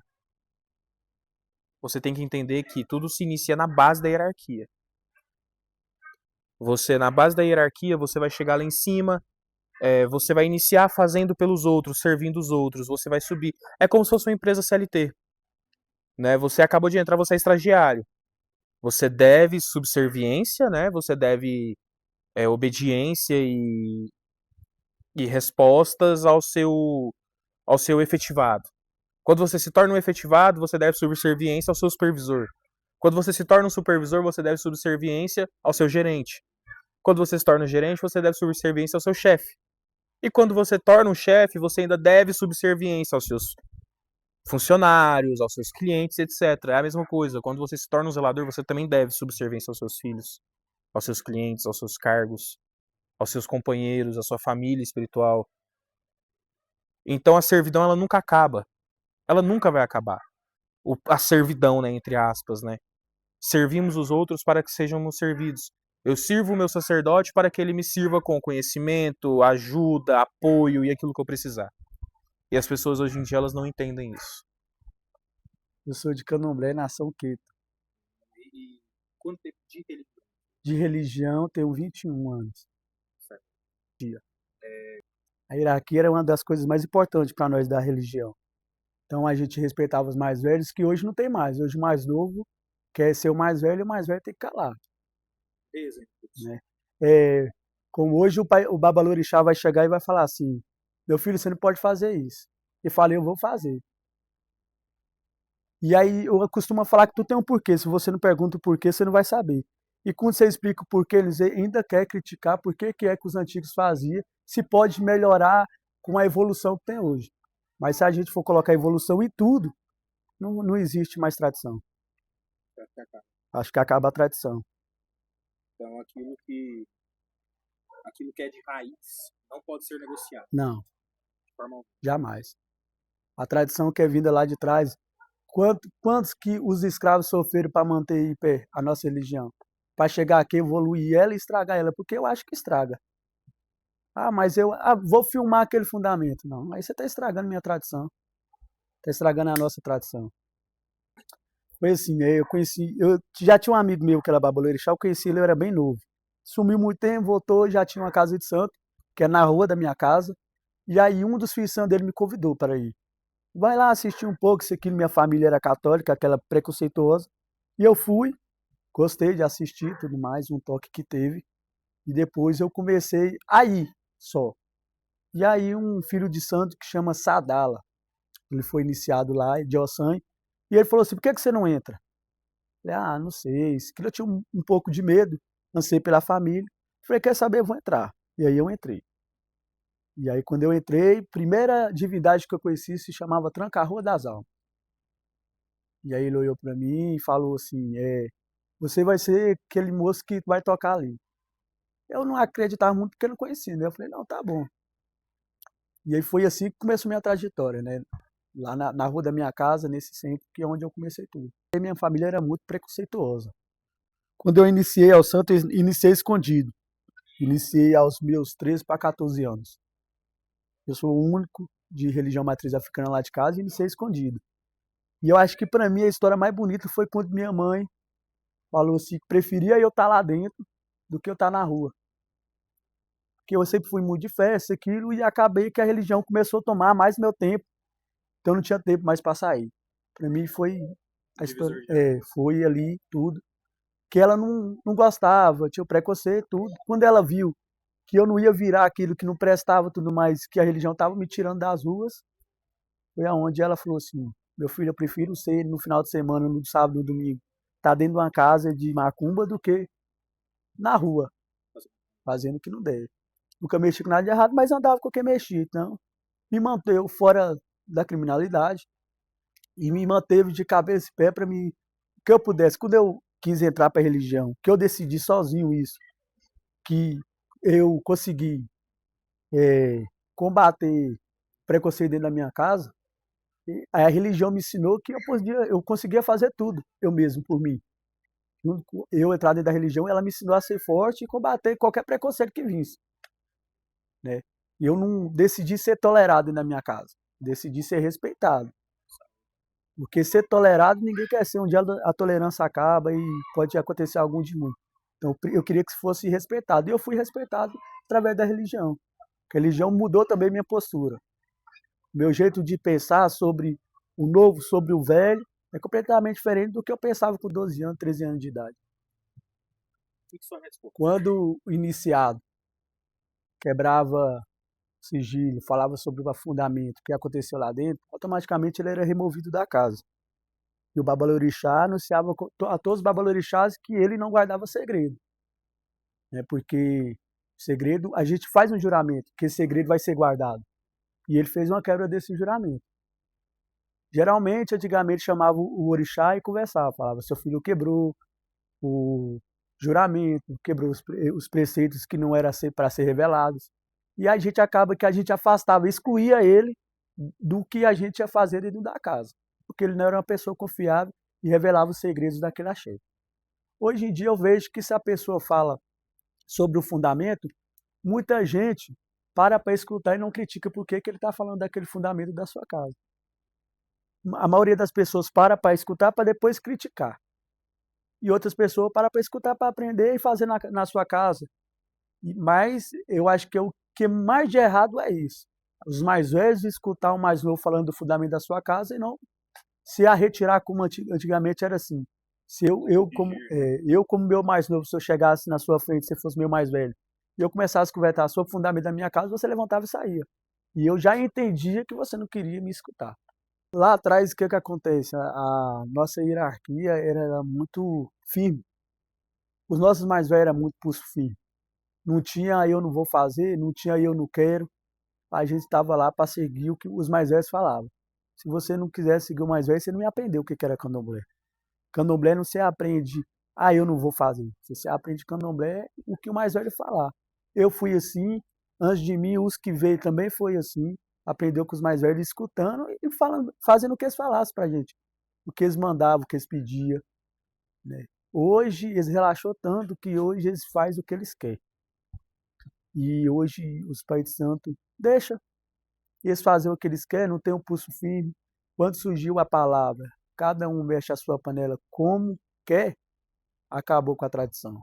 você tem que entender que tudo se inicia na base da hierarquia. Na base da hierarquia, você vai chegar lá em cima, você vai iniciar fazendo pelos outros, servindo os outros, você vai subir. É como se fosse uma empresa CLT. Né? Você acabou de entrar, você é estagiário. Você deve subserviência, né? Você deve obediência e respostas ao seu efetivado. Quando você se torna um efetivado, você deve subserviência ao seu supervisor. Quando você se torna um supervisor, você deve subserviência ao seu gerente. Quando você se torna um gerente, você deve subserviência ao seu chefe. E quando você torna um chefe, você ainda deve subserviência aos seus funcionários, aos seus clientes, etc. É a mesma coisa. Quando você se torna um zelador, você também deve subserviência aos seus filhos, aos seus clientes, aos seus cargos, aos seus companheiros, à sua família espiritual. Então a servidão, ela nunca acaba. Ela nunca vai acabar. A servidão, né, entre aspas, né? servimos os outros para que sejamos servidos. Eu sirvo o meu sacerdote para que ele me sirva com conhecimento, ajuda, apoio e aquilo que eu precisar. E as pessoas hoje em dia elas não entendem isso. Eu sou de Candomblé, nação Queto. E quanto tempo de religião? De religião, tenho 21 anos. Certo. A hierarquia era uma das coisas mais importantes para nós da religião. Então a gente respeitava os mais velhos, que hoje não tem mais. Hoje o mais novo quer ser o mais velho tem que calar. Né? Como hoje o Babalorixá vai chegar e vai falar assim: meu filho, você não pode fazer isso. Eu falei, eu vou fazer. E aí eu costumo falar que tudo tem um porquê. Se você não pergunta o porquê, você não vai saber. E quando você explica o porquê, eles ainda querem criticar por que é que os antigos faziam, se pode melhorar com a evolução que tem hoje. Mas se a gente for colocar evolução em tudo, não existe mais tradição. Acho que acaba a tradição. Então aquilo que é de raiz não pode ser negociado. Não, jamais. A tradição que é vinda lá de trás, quantos que os escravos sofreram para manter em pé a nossa religião? Para chegar aqui, evoluir ela e estragar ela, porque eu acho que estraga. Ah, mas eu vou filmar aquele fundamento. Não, aí você está estragando minha tradição. Está estragando a nossa tradição. Foi assim, eu já tinha um amigo meu que era Babalorixá, eu conheci ele, eu era bem novo. Sumiu muito tempo, voltou, já tinha uma casa de santo, que é na rua da minha casa, e aí um dos filhos de santo dele me convidou para ir. Vai lá assistir um pouco, isso aqui, minha família era católica, aquela preconceituosa, e eu fui, gostei de assistir, tudo mais, um toque que teve, e depois eu comecei a ir só. E aí um filho de santo que chama Sadala, ele foi iniciado lá, de Ossan, e ele falou assim: por que você não entra? Eu falei, não sei, eu tinha um pouco de medo, ansei pela família. Falei, quer saber, eu vou entrar. E aí eu entrei. E aí quando eu entrei, primeira divindade que eu conheci se chamava Tranca-Rua das Almas. E aí ele olhou para mim e falou assim: você vai ser aquele moço que vai tocar ali. Eu não acreditava muito porque eu não conhecia, né? Eu falei, não, tá bom. E aí foi assim que começou minha trajetória, né? Lá na rua da minha casa, nesse centro, que é onde eu comecei tudo. E minha família era muito preconceituosa. Quando eu iniciei ao santo, eu iniciei escondido. Iniciei aos meus 13 para 14 anos. Eu sou o único de religião matriz africana lá de casa e iniciei escondido. E eu acho que para mim a história mais bonita foi quando minha mãe falou assim que preferia eu estar lá dentro do que eu estar na rua. Porque eu sempre fui muito de festa, aquilo, e acabei que a religião começou a tomar mais meu tempo. Então não tinha tempo mais para sair. Para mim foi a história, foi ali tudo. Que ela não gostava, tinha o preconceito, tudo. Quando ela viu que eu não ia virar aquilo que não prestava, tudo mais, que a religião estava me tirando das ruas, foi aonde ela falou assim: meu filho, eu prefiro ser no final de semana, no sábado, no domingo, estar dentro de uma casa de macumba do que na rua, fazendo o que não deve. Nunca mexi com nada de errado, mas andava com quem mexia. Então, me manteve fora da criminalidade e me manteve de cabeça e pé para mim, que eu pudesse. Quando eu quis entrar para a religião, que eu decidi sozinho isso, que eu consegui combater preconceito dentro da minha casa, a religião me ensinou que eu conseguia fazer tudo, eu mesmo, por mim. Eu entrar dentro da religião, ela me ensinou a ser forte e combater qualquer preconceito que visse. Né? Eu não decidi ser tolerado na minha casa, decidi ser respeitado. Porque ser tolerado ninguém quer ser. Um dia a tolerância acaba e pode acontecer algo de ruim. Então eu queria que fosse respeitado. E eu fui respeitado através da religião. A religião mudou também minha postura. Meu jeito de pensar sobre o novo, sobre o velho, é completamente diferente do que eu pensava com 12 anos, 13 anos de idade. Quando o iniciado quebrava sigilo, falava sobre o afundamento, o que aconteceu lá dentro, automaticamente ele era removido da casa. E o Babalorixá anunciava a todos os Babalorixás que ele não guardava segredo. Porque segredo, a gente faz um juramento, que esse segredo vai ser guardado. E ele fez uma quebra desse juramento. Geralmente, antigamente, chamava o orixá e conversava, falava: seu filho quebrou o juramento, quebrou os preceitos que não eram para ser revelados. E a gente acaba que a gente afastava, excluía ele do que a gente ia fazer dentro da casa. Porque ele não era uma pessoa confiável e revelava os segredos daquele axé. Hoje em dia eu vejo que se a pessoa fala sobre o fundamento, muita gente para escutar e não critica por que ele está falando daquele fundamento da sua casa. A maioria das pessoas para escutar para depois criticar. E outras pessoas para escutar para aprender e fazer na sua casa. Mas eu acho que o que mais de errado é isso. Os mais velhos escutar o mais novo falando do fundamento da sua casa e não se a retirar como antigamente era assim. Se eu como meu mais novo, se eu chegasse na sua frente, se fosse meu mais velho, e eu começasse a conversar sobre o fundamento da minha casa, você levantava e saía. E eu já entendia que você não queria me escutar. Lá atrás, o que acontece? A nossa hierarquia era muito firme. Os nossos mais velhos eram muito pulso firme. Não tinha eu não vou fazer, não tinha eu não quero. A gente estava lá para seguir o que os mais velhos falavam. Se você não quiser seguir o mais velho, você não ia aprender o que era candomblé. Candomblé não se aprende, eu não vou fazer. Você aprende candomblé o que o mais velho falar. Eu fui assim, antes de mim, os que veio também foi assim. Aprendeu com os mais velhos, escutando e falando, fazendo o que eles falassem pra gente. O que eles mandavam, o que eles pediam. Né? Hoje, eles relaxou tanto que hoje eles fazem o que eles querem. E hoje, os pais de santo deixam eles fazem o que eles querem, não tem um pulso firme. Quando surgiu a palavra, cada um mexe a sua panela como quer, acabou com a tradição.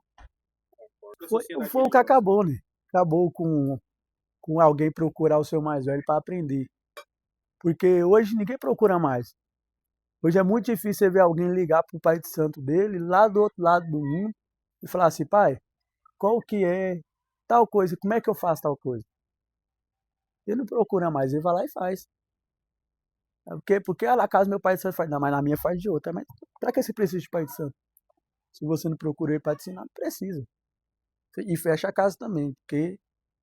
Foi o que acabou, né? Acabou com alguém procurar o seu mais velho para aprender. Porque hoje ninguém procura mais. Hoje é muito difícil você ver alguém ligar para o pai de santo dele, lá do outro lado do mundo, e falar assim, pai, qual que é tal coisa, como é que eu faço tal coisa? Ele não procura mais, ele vai lá e faz. Porque lá na casa meu pai de santo faz, não, mas na minha faz de outra. Mas para que você precisa de pai de santo? Se você não procura ele para te ensinar, não precisa. E fecha a casa também, porque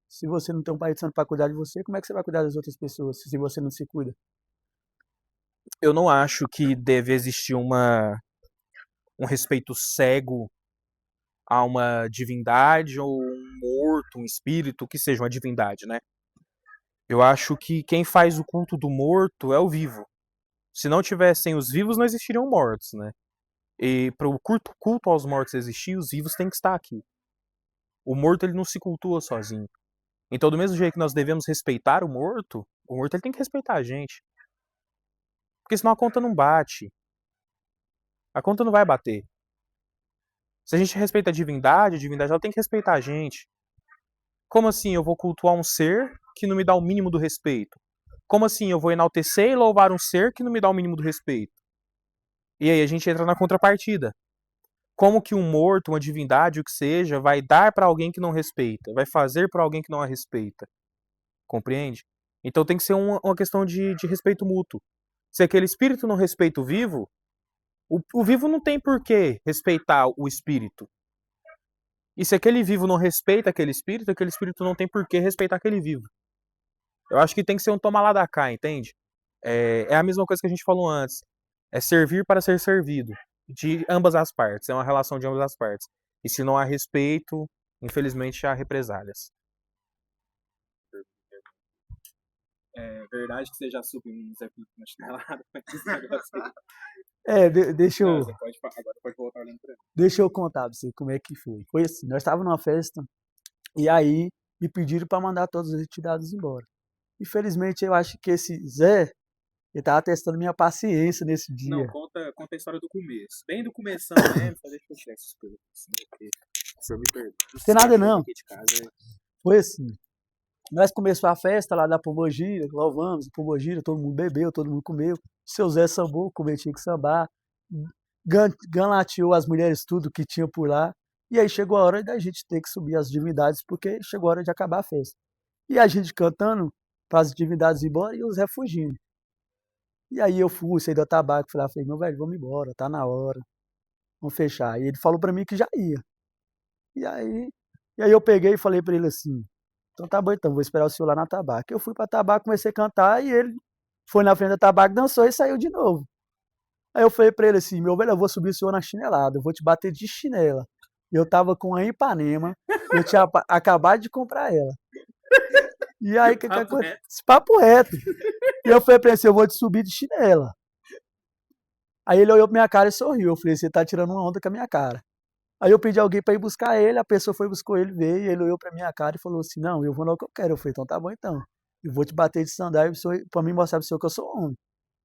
se você não tem um pai de santo para cuidar de você, como é que você vai cuidar das outras pessoas se você não se cuida? Eu não acho que deve existir um respeito cego a uma divindade ou um morto, um espírito, que seja uma divindade, né? Eu acho que quem faz o culto do morto é o vivo. Se não tivessem os vivos, não existiriam mortos, né? E para o culto aos mortos existir, os vivos têm que estar aqui. O morto ele não se cultua sozinho. Então, do mesmo jeito que nós devemos respeitar o morto ele tem que respeitar a gente. Porque senão a conta não bate. A conta não vai bater. Se a gente respeita a divindade ela tem que respeitar a gente. Como assim eu vou cultuar um ser que não me dá o mínimo do respeito? Como assim eu vou enaltecer e louvar um ser que não me dá o mínimo do respeito? E aí a gente entra na contrapartida. Como que um morto, uma divindade, o que seja, vai dar para alguém que não respeita? Vai fazer para alguém que não a respeita? Compreende? Então tem que ser uma questão de respeito mútuo. Se aquele espírito não respeita o vivo não tem por que respeitar o espírito. E se aquele vivo não respeita aquele espírito não tem por que respeitar aquele vivo. Eu acho que tem que ser um toma lá da cá, entende? É a mesma coisa que a gente falou antes. É servir para ser servido. De ambas as partes. É uma relação de ambas as partes. E se não há respeito, infelizmente há represálias. É verdade que você já subiu um Zé Felipe na chinelada? Deixa eu... Você agora pode voltar olhando pra mim. Deixa eu contar pra você como é que foi. Foi assim, nós estávamos numa festa e aí me pediram para mandar todas as entidades embora. Infelizmente, eu acho que esse Zé, ele tava testando minha paciência nesse dia. Não, conta a história do começo. Bem do começão mesmo, deixa eu fechar essas coisas. O senhor me perdoa. Não tem nada não. Foi assim. Nós começamos a festa lá da Pombogira, louvamos a Pombogira, todo mundo bebeu, todo mundo comeu. Seu Zé sambou, como ele tinha que sambar. Galateou as mulheres tudo que tinha por lá. E aí chegou a hora da gente ter que subir as divindades, porque chegou a hora de acabar a festa. E a gente cantando para as divindades ir embora e os Zé fugindo. E aí eu fui, saí do tabaco, falei, meu velho, vamos embora, tá na hora. Vamos fechar. E ele falou para mim que já ia. E aí eu peguei e falei para ele assim, então tá bom, então vou esperar o senhor lá na tabaco. Eu fui pra tabaco, comecei a cantar e ele foi na frente da tabaco, dançou e saiu de novo. Aí eu falei pra ele assim, meu velho, eu vou subir o senhor na chinelada, eu vou te bater de chinela. E eu tava com a Ipanema, eu tinha acabado de comprar ela. E aí, que aconteceu? Papo reto. E eu falei pra ele assim, eu vou te subir de chinela. Aí ele olhou pra minha cara e sorriu. Eu falei, você tá tirando uma onda com a minha cara. Aí eu pedi alguém para ir buscar ele, a pessoa foi, buscou ele, veio, ele olhou pra minha cara e falou assim, não, eu vou no que eu quero. Eu falei, então tá bom então. Eu vou te bater de sandália pra mim mostrar pro senhor que eu sou homem.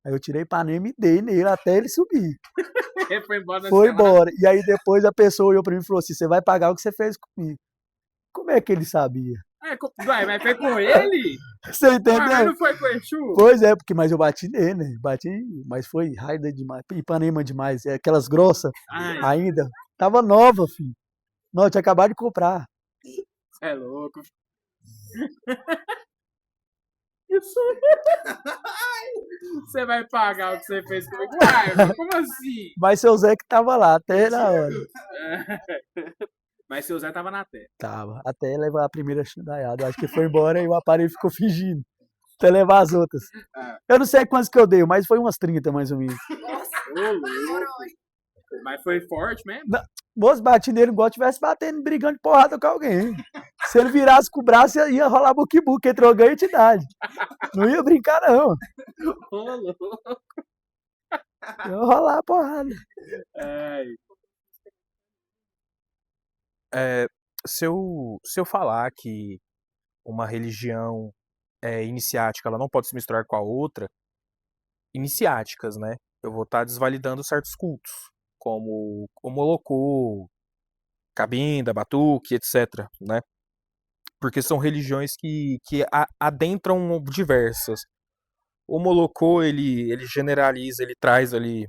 Aí eu tirei Ipanema e dei nele até ele subir. Ele foi embora na Foi escalada. embora. E aí depois a pessoa olhou pra mim e falou assim, você vai pagar o que você fez comigo. Como é que ele sabia? Ué, mas foi com ele? Você Mas entendeu? não foi com o Exu? Pois é, mas eu bati nele, né? Bati, mas foi raida demais, Ipanema demais, aquelas grossas Ai. ainda. Tava nova, filho. Não, eu tinha acabado de comprar. Você é louco. Isso. Você vai pagar o que você fez comigo? Uai, como assim? Mas seu Zé que tava lá, até na hora. Mas seu Zé tava na terra. Tava, até levar a primeira chandaiada. Acho que foi embora e o aparelho ficou fingindo. Até levar as outras. Eu não sei quantas que eu dei, mas foi umas 30 mais ou menos. Ô, louco. Mas foi forte mesmo? Moço, bati nele igual tivesse batendo, brigando de porrada com alguém. Se ele virasse com o braço, ia rolar buquibu, entrou ganho de idade. Não ia brincar, não. Ô, louco. Ia rolar a porrada. Ai. Se eu falar que uma religião iniciática ela não pode se misturar com a outra, iniciáticas, né? Eu vou estar desvalidando certos cultos, como o Molocô, Cabinda, Batuque, etc, né? Porque são religiões que adentram diversas. O Molocô, ele generaliza, ele traz ali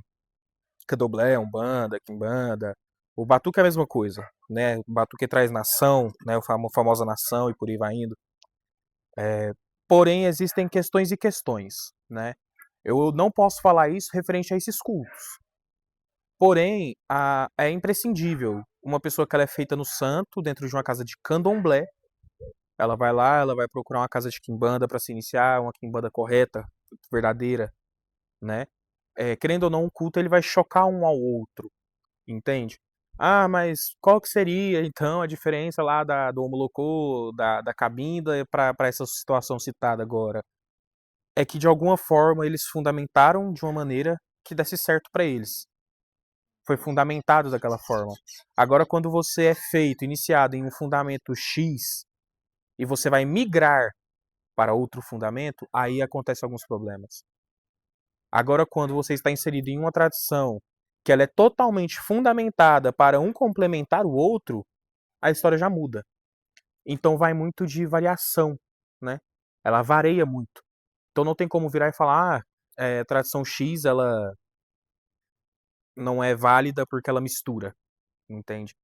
Candomblé, Umbanda, Quimbanda. O Batuque é a mesma coisa, né? O Batuque traz nação, né? A famosa nação e por aí vai indo. Porém, existem questões e questões, né? Eu não posso falar isso referente a esses cultos. Porém, é imprescindível uma pessoa que ela é feita no santo, dentro de uma casa de candomblé, ela vai lá, ela vai procurar uma casa de quimbanda para se iniciar, uma quimbanda correta, verdadeira, né? Querendo ou não, um culto ele vai chocar um ao outro, entende? Ah, mas qual que seria, então, a diferença lá do Omolocô, da Cabinda, para essa situação citada agora? É que, de alguma forma, eles fundamentaram de uma maneira que desse certo para eles. Foi fundamentado daquela forma. Agora, quando você é iniciado em um fundamento X, e você vai migrar para outro fundamento, aí acontecem alguns problemas. Agora, quando você está inserido em uma tradição que ela é totalmente fundamentada para um complementar o outro, a história já muda. Então vai muito de variação, né? Ela varia muito. Então não tem como virar e falar, tradição X, ela não é válida porque ela mistura, entende?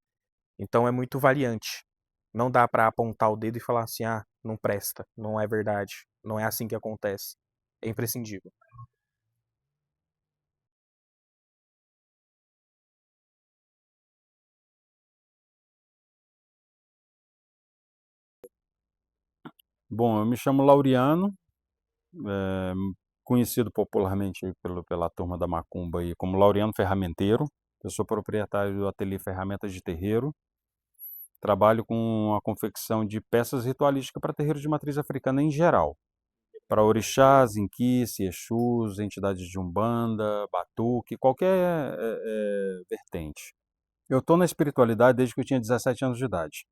Então é muito variante. Não dá para apontar o dedo e falar assim, não presta, não é verdade, não é assim que acontece. É imprescindível. Bom, eu me chamo Laureano, conhecido popularmente aí pela turma da Macumba aí como Laureano Ferramenteiro. Eu sou proprietário do ateliê Ferramentas de Terreiro. Trabalho com a confecção de peças ritualísticas para terreiros de matriz africana em geral. Para orixás, inquice, exus, entidades de umbanda, batuque, qualquer vertente. Eu estou na espiritualidade desde que eu tinha 17 anos de idade.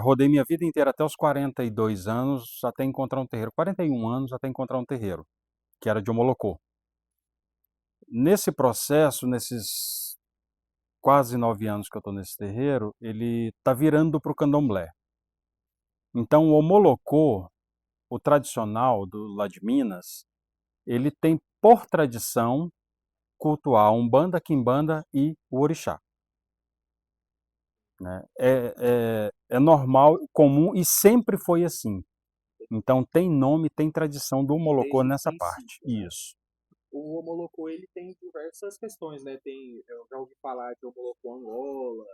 Rodei minha vida inteira até os 42 anos até encontrar um terreiro. 41 anos até encontrar um terreiro, que era de Omolocô. Nesse processo, nesses quase 9 anos que eu estou nesse terreiro, ele está virando para o candomblé. Então o Omolocô, o tradicional lá de Minas, ele tem por tradição cultuar a Umbanda, Quimbanda e o Orixá. Né? É normal, comum e sempre foi assim. Então tem nome, tem tradição do Omolocô nessa parte. Isso. O Omolocô ele tem diversas questões, né? Eu já ouvi falar de Omolocô Angola.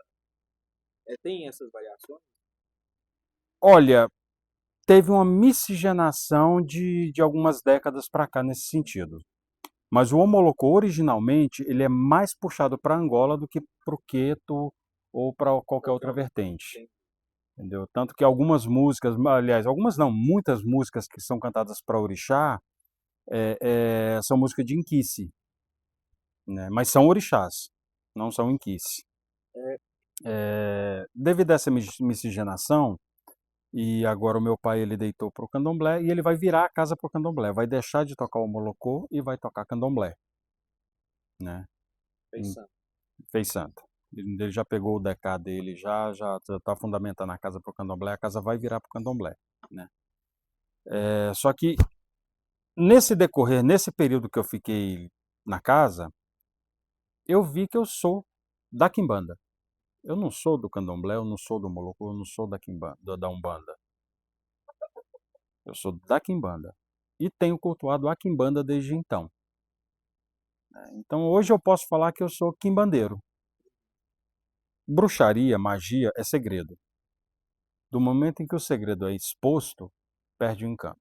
Tem essas variações? Olha, teve uma miscigenação de algumas décadas para cá nesse sentido. Mas o Omolocô, originalmente, ele é mais puxado para Angola do que para o Queto ou para qualquer outra vertente. Entendeu? Tanto que algumas músicas, aliás, algumas não, muitas músicas que são cantadas para orixá são músicas de inquice, né? Mas são orixás. não são inquice. Devido a essa miscigenação, e agora o meu pai ele deitou para o candomblé e ele vai virar a casa para o candomblé, vai deixar de tocar o molocô e vai tocar candomblé, né? Fez santo. Ele já pegou o decá dele, já está fundamentando a casa para o candomblé, a casa vai virar para o candomblé, né? Só que nesse decorrer, nesse período que eu fiquei na casa, eu vi que eu sou da quimbanda. Eu não sou do candomblé, eu não sou do molocô, eu não sou da quimbanda, da umbanda. Eu sou da quimbanda e tenho cultuado a quimbanda desde então. Então hoje eu posso falar que eu sou quimbandeiro. Bruxaria, magia é segredo. Do momento em que o segredo é exposto, perde o encanto.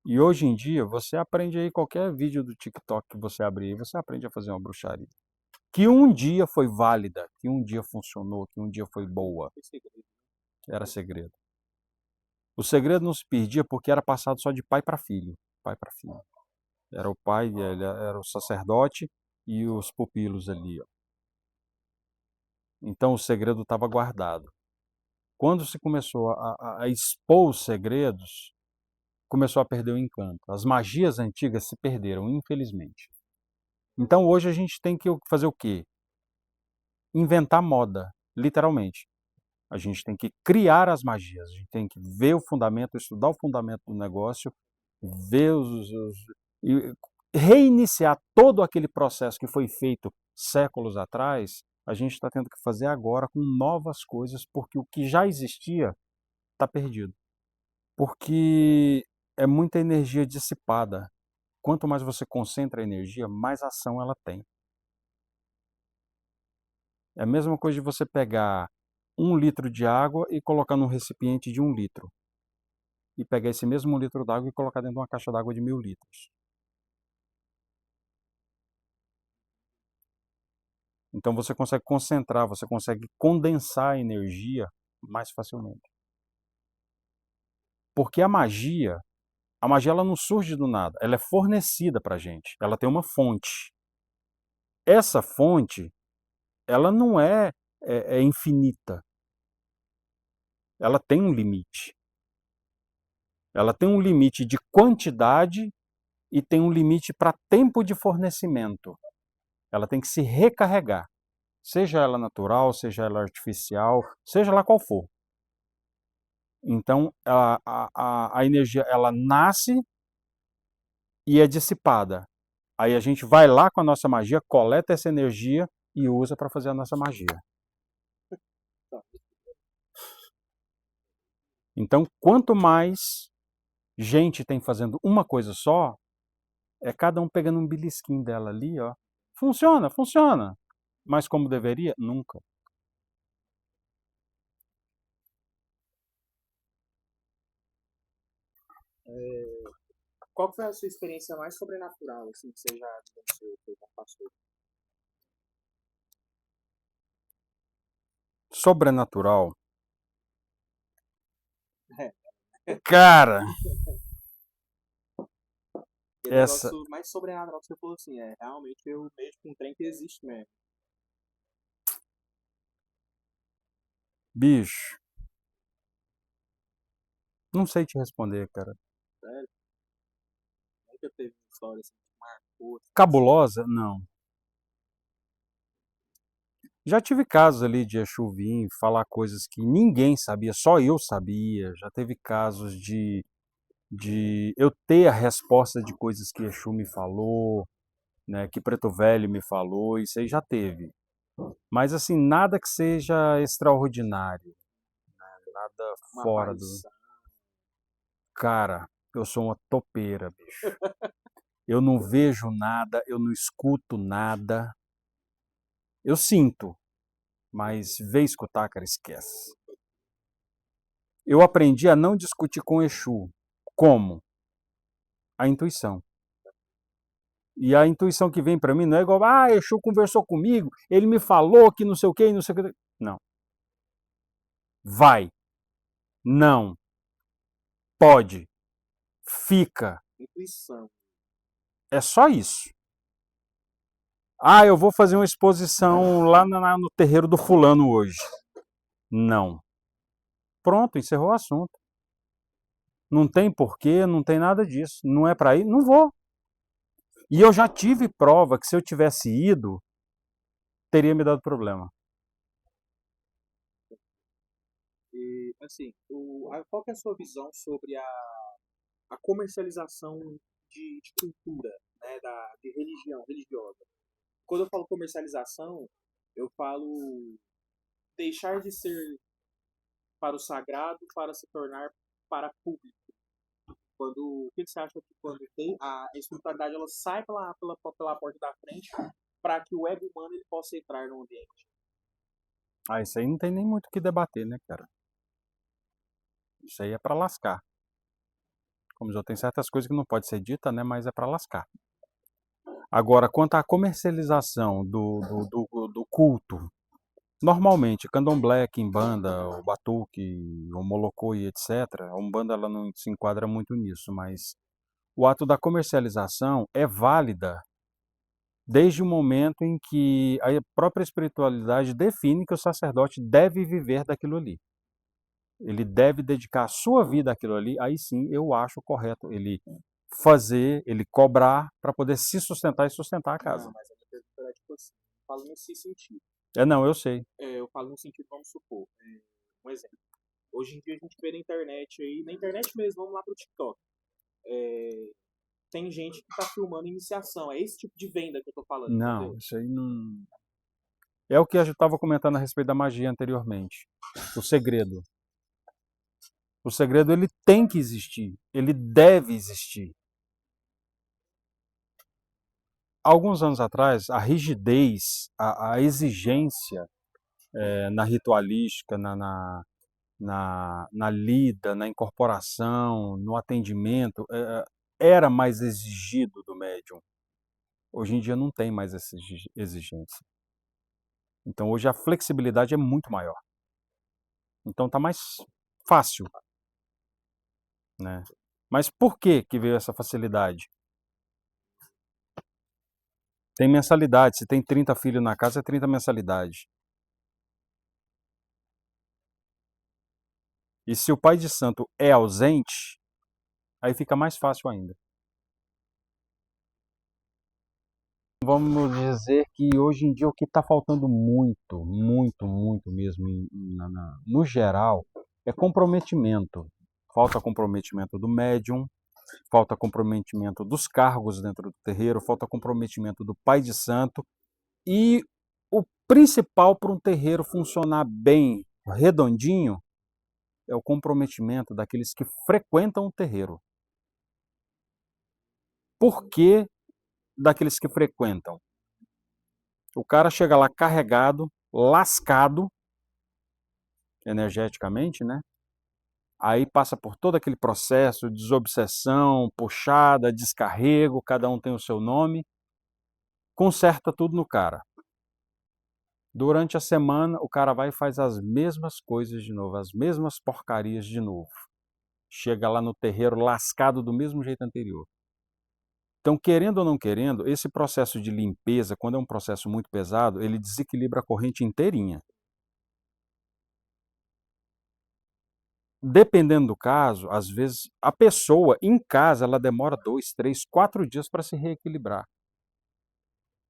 E hoje em dia, você aprende aí qualquer vídeo do TikTok que você abrir, você aprende a fazer uma bruxaria. Que um dia foi válida, que um dia funcionou, que um dia foi boa. Era segredo. O segredo não se perdia porque era passado só de pai para filho. Pai para filho. Era o pai, ele era o sacerdote e os pupilos ali, ó. Então o segredo estava guardado. Quando se começou a expor os segredos, começou a perder o encanto. As magias antigas se perderam, infelizmente. Então hoje a gente tem que fazer o quê? Inventar moda, literalmente. A gente tem que criar as magias, a gente tem que ver o fundamento, estudar o fundamento do negócio, ver e reiniciar todo aquele processo que foi feito séculos atrás. A gente está tendo que fazer agora com novas coisas, porque o que já existia está perdido. Porque é muita energia dissipada. Quanto mais você concentra a energia, mais ação ela tem. É a mesma coisa de você pegar 1 litro de água e colocar num recipiente de 1 litro. E pegar esse mesmo 1 litro d'água e colocar dentro de uma caixa d'água de 1000 litros. Então você consegue concentrar, você consegue condensar a energia mais facilmente. Porque a magia ela não surge do nada, ela é fornecida para a gente, ela tem uma fonte. Essa fonte, ela não é infinita. Ela tem um limite. Ela tem um limite de quantidade e tem um limite para tempo de fornecimento. Ela tem que se recarregar. Seja ela natural, seja ela artificial, seja lá qual for. Então, a energia, ela nasce e é dissipada. Aí a gente vai lá com a nossa magia, coleta essa energia e usa para fazer a nossa magia. Então, quanto mais gente tem fazendo uma coisa só, é cada um pegando um belisquinho dela ali, ó. Funciona, funciona. Mas como deveria? Nunca. Qual foi a sua experiência mais sobrenatural, assim, que você já vivenciou, que já passou? Sobrenatural. Cara! O Essa... negócio mais sobrenatural que você falou assim, realmente eu vejo com um trem que existe mesmo. Bicho. Não sei te responder, cara. Sério? Nunca teve uma história assim que marcou? Cabulosa? Não. Já tive casos ali de Exu vir falar coisas que ninguém sabia, só eu sabia. Já teve casos de eu ter a resposta de coisas que Exu me falou, né, que Preto Velho me falou, isso aí já teve. Mas assim, nada que seja extraordinário, né, nada fora do... Cara, eu sou uma topeira, bicho. Eu não vejo nada, eu não escuto nada. Eu sinto, mas ver escutar, cara, esquece. Eu aprendi a não discutir com Exu. Como? A intuição. E a intuição que vem para mim não é igual, Exu conversou comigo, ele me falou que não sei o que, não sei o que. Não. Vai. Não. Pode. Fica. Intuição. É só isso. Ah, eu vou fazer uma exposição lá no terreiro do fulano hoje. Não. Pronto, encerrou o assunto. Não tem porquê, não tem nada disso. Não é para ir, não vou. E eu já tive prova que se eu tivesse ido, teria me dado problema. E, assim, qual que é a sua visão sobre a comercialização de cultura, né, de religião, religiosa? Quando eu falo comercialização, eu falo deixar de ser para o sagrado para se tornar para público. O que você acha que quando tem a espiritualidade ela sai pela porta da frente para que o ego humano ele possa entrar no ambiente? Ah, isso aí não tem nem muito o que debater, né, cara? Isso aí é para lascar. Como já tem certas coisas que não pode ser dita, né, mas é para lascar. Agora, quanto à comercialização do culto, normalmente, candomblé, quimbanda, o batuque, o molocô e etc., a umbanda ela não se enquadra muito nisso, mas o ato da comercialização é válida desde o momento em que a própria espiritualidade define que o sacerdote deve viver daquilo ali. Ele deve dedicar a sua vida àquilo ali, aí sim eu acho correto ele fazer, ele cobrar para poder se sustentar e sustentar a casa. Não, mas a minha pergunta era tipo assim, eu falo nesse sentido. Não, eu sei. Eu falo no sentido, vamos supor, um exemplo. Hoje em dia a gente vê na internet mesmo, vamos lá pro TikTok. Tem gente que tá filmando iniciação, é esse tipo de venda que eu tô falando. Não, entendeu? isso aí não. É o que a gente estava comentando a respeito da magia anteriormente. O segredo. O segredo ele tem que existir, ele deve existir. Alguns anos atrás, a rigidez, a exigência na ritualística, na lida, na incorporação, no atendimento, era mais exigido do médium. Hoje em dia não tem mais essa exigência. Então hoje a flexibilidade é muito maior. Então tá mais fácil, né? Mas por que veio essa facilidade? Tem mensalidade. Se tem 30 filhos na casa, é 30 mensalidade. E se o pai de santo é ausente, aí fica mais fácil ainda. Vamos dizer que hoje em dia o que está faltando muito, muito, muito mesmo, no geral, é comprometimento. Falta comprometimento do médium, falta comprometimento dos cargos dentro do terreiro, falta comprometimento do pai de santo. E o principal para um terreiro funcionar bem, redondinho, é o comprometimento daqueles que frequentam o terreiro. Por que daqueles que frequentam? O cara chega lá carregado, lascado, energeticamente, né? Aí passa por todo aquele processo de desobsessão, puxada, descarrego, cada um tem o seu nome, conserta tudo no cara. Durante a semana, o cara vai e faz as mesmas coisas de novo, as mesmas porcarias de novo. Chega lá no terreiro lascado do mesmo jeito anterior. Então, querendo ou não querendo, esse processo de limpeza, quando é um processo muito pesado, ele desequilibra a corrente inteirinha. Dependendo do caso, às vezes, a pessoa em casa, ela demora 2, 3, 4 dias para se reequilibrar.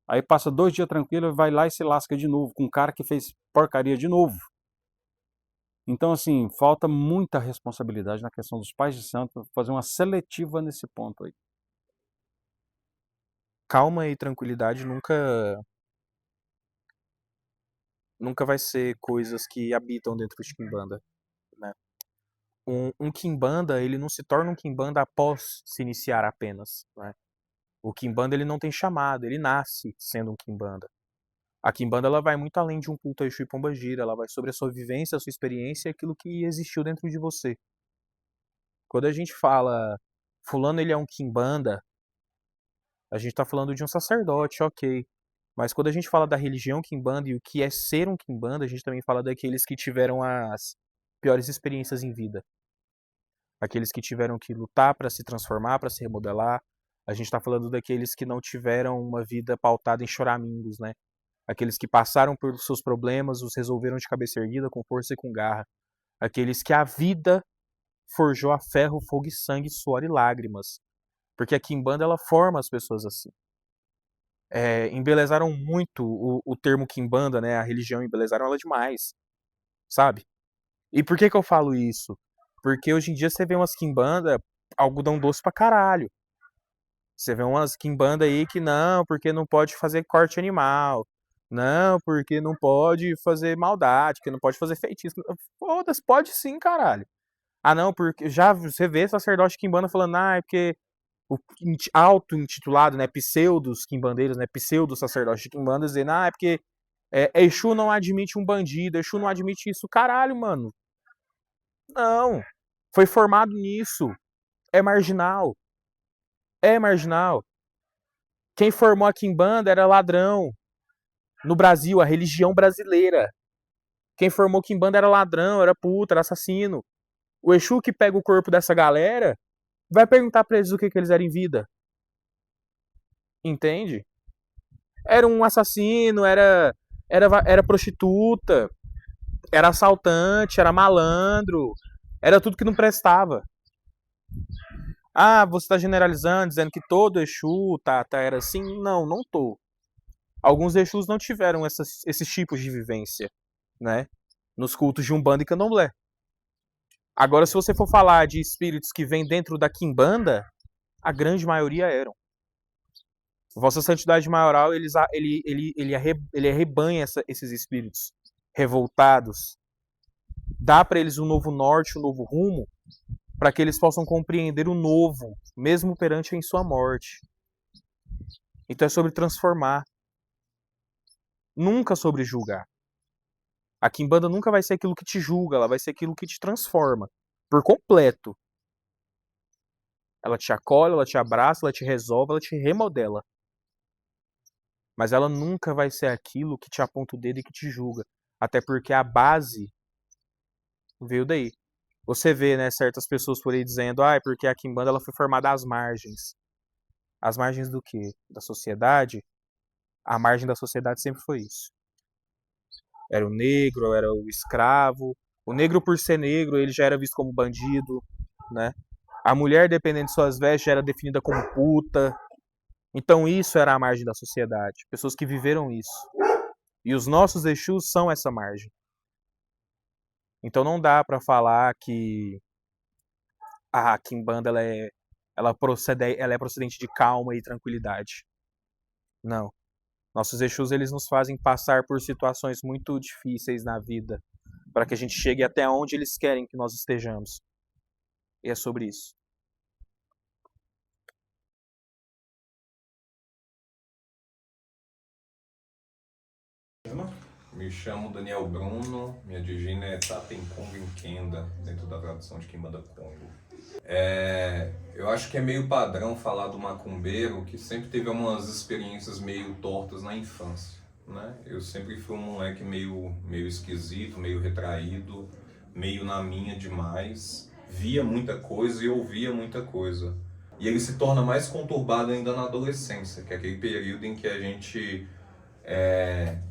Aí passa 2 dias tranquilo, vai lá e se lasca de novo, com um cara que fez porcaria de novo. Então, assim, falta muita responsabilidade na questão dos pais de santo, fazer uma seletiva nesse ponto aí. Calma e tranquilidade nunca vai ser coisas que habitam dentro de Kimbanda, né? Um Kimbanda, ele não se torna um Kimbanda após se iniciar apenas, né? O Kimbanda, ele não tem chamado, ele nasce sendo um Kimbanda. A Kimbanda, ela vai muito além de um culto a Exu e Pombagira, ela vai sobre a sua vivência, a sua experiência e aquilo que existiu dentro de você. Quando a gente fala, fulano ele é um Kimbanda, a gente está falando de um sacerdote, ok. Mas quando a gente fala da religião Kimbanda e o que é ser um Kimbanda, a gente também fala daqueles que tiveram as piores experiências em vida. Aqueles que tiveram que lutar para se transformar, para se remodelar. A gente está falando daqueles que não tiveram uma vida pautada em choramingos, né? Aqueles que passaram por seus problemas, os resolveram de cabeça erguida, com força e com garra. Aqueles que a vida forjou a ferro, fogo e sangue, suor e lágrimas. Porque a quimbanda, ela forma as pessoas assim. Embelezaram muito o termo quimbanda, né? A religião, embelezaram ela demais, sabe? E por que eu falo isso? Porque hoje em dia você vê umas quimbanda, algodão doce pra caralho. Você vê umas quimbanda aí que não, porque não pode fazer corte animal. Não, porque não pode fazer maldade, porque não pode fazer feitiço. Foda-se, pode sim, caralho. Ah, não, porque já você vê sacerdote quimbanda falando, é porque o auto-intitulado, né, pseudos quimbandeiros, né, pseudos sacerdotes de quimbanda, dizendo, é porque Exu não admite um bandido, Exu não admite isso. Caralho, mano. Não. Foi formado nisso. É marginal. É marginal. Quem formou a quimbanda era ladrão. No Brasil, a religião brasileira. Quem formou quimbanda era ladrão, era puta, era assassino. O Exu que pega o corpo dessa galera vai perguntar pra eles o que eles eram em vida. Entende? Era um assassino, era prostituta, era assaltante, era malandro, era tudo que não prestava. Ah, você está generalizando, dizendo que todo Exu era assim? Não, não tô. Alguns Exus não tiveram esses tipos de vivência, né? Nos cultos de Umbanda e Candomblé. Agora, se você for falar de espíritos que vêm dentro da quimbanda, a grande maioria eram. Vossa Santidade Maioral, ele arrebanha esses espíritos revoltados, dá para eles um novo norte, um novo rumo, para que eles possam compreender o novo, mesmo perante em sua morte. Então é sobre transformar, nunca sobre julgar. A quimbanda nunca vai ser aquilo que te julga, ela vai ser aquilo que te transforma, por completo. Ela te acolhe, ela te abraça, ela te resolve, ela te remodela. Mas ela nunca vai ser aquilo que te aponta o dedo e que te julga. Até porque a base veio daí. Você vê, né, certas pessoas por aí dizendo, porque a quimbanda ela foi formada às margens. Às margens do quê? Da sociedade? A margem da sociedade sempre foi isso. Era o negro, era o escravo. O negro, por ser negro, ele já era visto como bandido, né? A mulher, dependendo de suas vestes, já era definida como puta. Então isso era a margem da sociedade. Pessoas que viveram isso. E os nossos Exus são essa margem. Então não dá pra falar que a quimbanda ela é procedente de calma e tranquilidade. Não. Nossos Exus, eles nos fazem passar por situações muito difíceis na vida, para que a gente chegue até onde eles querem que nós estejamos. E é sobre isso. Me chamo Daniel Bruno, minha digina é Tatencongo Nkenda, dentro da tradução de Quimbanda Congo. Eu acho que é meio padrão falar do macumbeiro que sempre teve umas experiências meio tortas na infância, né? Eu sempre fui um moleque meio esquisito, meio retraído, meio na minha demais, via muita coisa e ouvia muita coisa. E ele se torna mais conturbado ainda na adolescência, que é aquele período em que a gente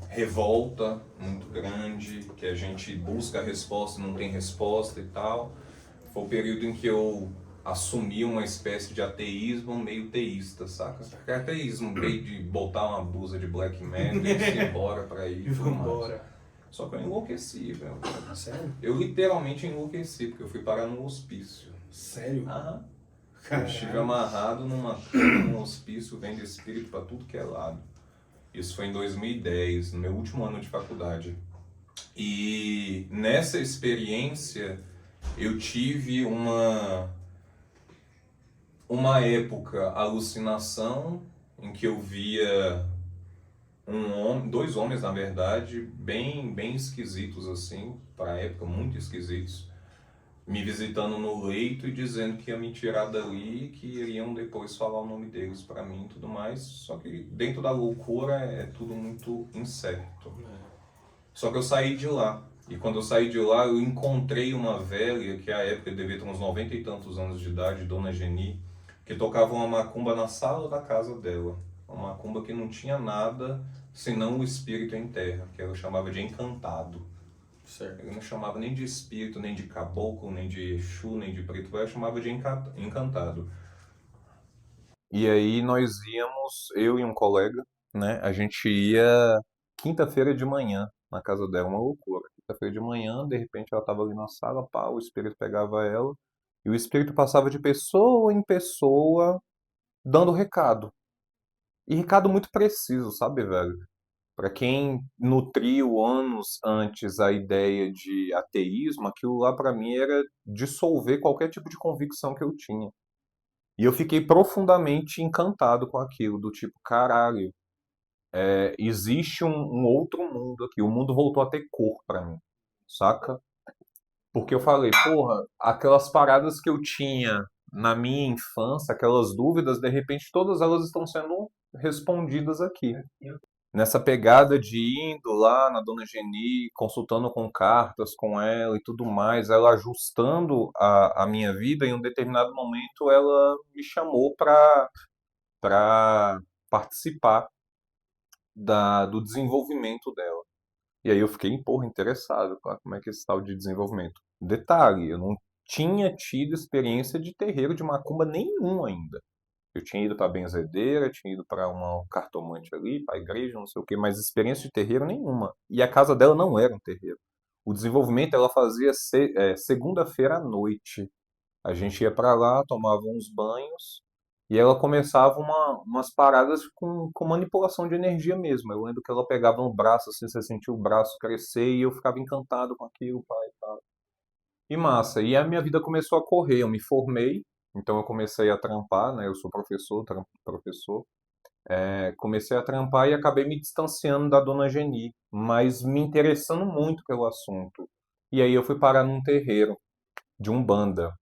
revolta muito grande, que a gente busca a resposta e não tem resposta e tal. Foi o período em que eu assumi uma espécie de ateísmo meio teísta, saca? Ateísmo meio de botar uma blusa de black metal e ir embora pra aí. Só que eu enlouqueci, velho. Sério? Eu literalmente enlouqueci, porque eu fui parar num hospício. Sério? Aham. Eu estive amarrado num hospício, vendo espírito pra tudo que é lado. Isso foi em 2010, no meu último ano de faculdade. E nessa experiência eu tive uma época alucinação em que eu via dois homens, na verdade, bem esquisitos assim, para a época muito esquisitos, me visitando no leito e dizendo que ia me tirar dali e que iriam depois falar o nome deles para mim e tudo mais. Só que dentro da loucura é tudo muito incerto. Só que eu saí de lá. E quando eu saí de lá, eu encontrei uma velha, que à época devia ter uns 90 e tantos anos de idade, Dona Geni, que tocava uma macumba na sala da casa dela. Uma macumba que não tinha nada senão o espírito em terra, que ela chamava de encantado. Certo. Ele não chamava nem de espírito, nem de caboclo, nem de Exu, nem de preto velho, chamava de encantado. E aí nós íamos, eu e um colega, né? A gente ia quinta-feira de manhã na casa dela, uma loucura. Quinta-feira de manhã, de repente ela estava ali na sala, pá, o espírito pegava ela, e o espírito passava de pessoa em pessoa, dando recado. E recado muito preciso, sabe, velho? Para quem nutriu anos antes a ideia de ateísmo, aquilo lá para mim era dissolver qualquer tipo de convicção que eu tinha. E eu fiquei profundamente encantado com aquilo, do tipo, caralho, existe um outro mundo aqui. O mundo voltou a ter cor para mim, saca? Porque eu falei, porra, aquelas paradas que eu tinha na minha infância, aquelas dúvidas, de repente todas elas estão sendo respondidas aqui. Nessa pegada de indo lá na Dona Geni, consultando com cartas com ela e tudo mais, ela ajustando a minha vida, em um determinado momento ela me chamou para participar do desenvolvimento dela. E aí eu fiquei, porra, interessado, claro, como é que é esse tal de desenvolvimento. Detalhe, eu não tinha tido experiência de terreiro de macumba nenhum ainda. Eu tinha ido para a benzedeira, tinha ido para uma cartomante ali, para a igreja, não sei o quê, mas experiência de terreiro nenhuma. E a casa dela não era um terreiro. O desenvolvimento ela fazia segunda-feira à noite. A gente ia para lá, tomava uns banhos, e ela começava umas paradas com manipulação de energia mesmo. Eu lembro que ela pegava no braço, assim, você sentia o braço crescer, e eu ficava encantado com aquilo, pai, tal. E massa. E a minha vida começou a correr. Eu me formei, então eu comecei a trampar, né? Eu sou professor, comecei a trampar e acabei me distanciando da Dona Geni, mas me interessando muito pelo assunto. E aí eu fui parar num terreiro de Umbanda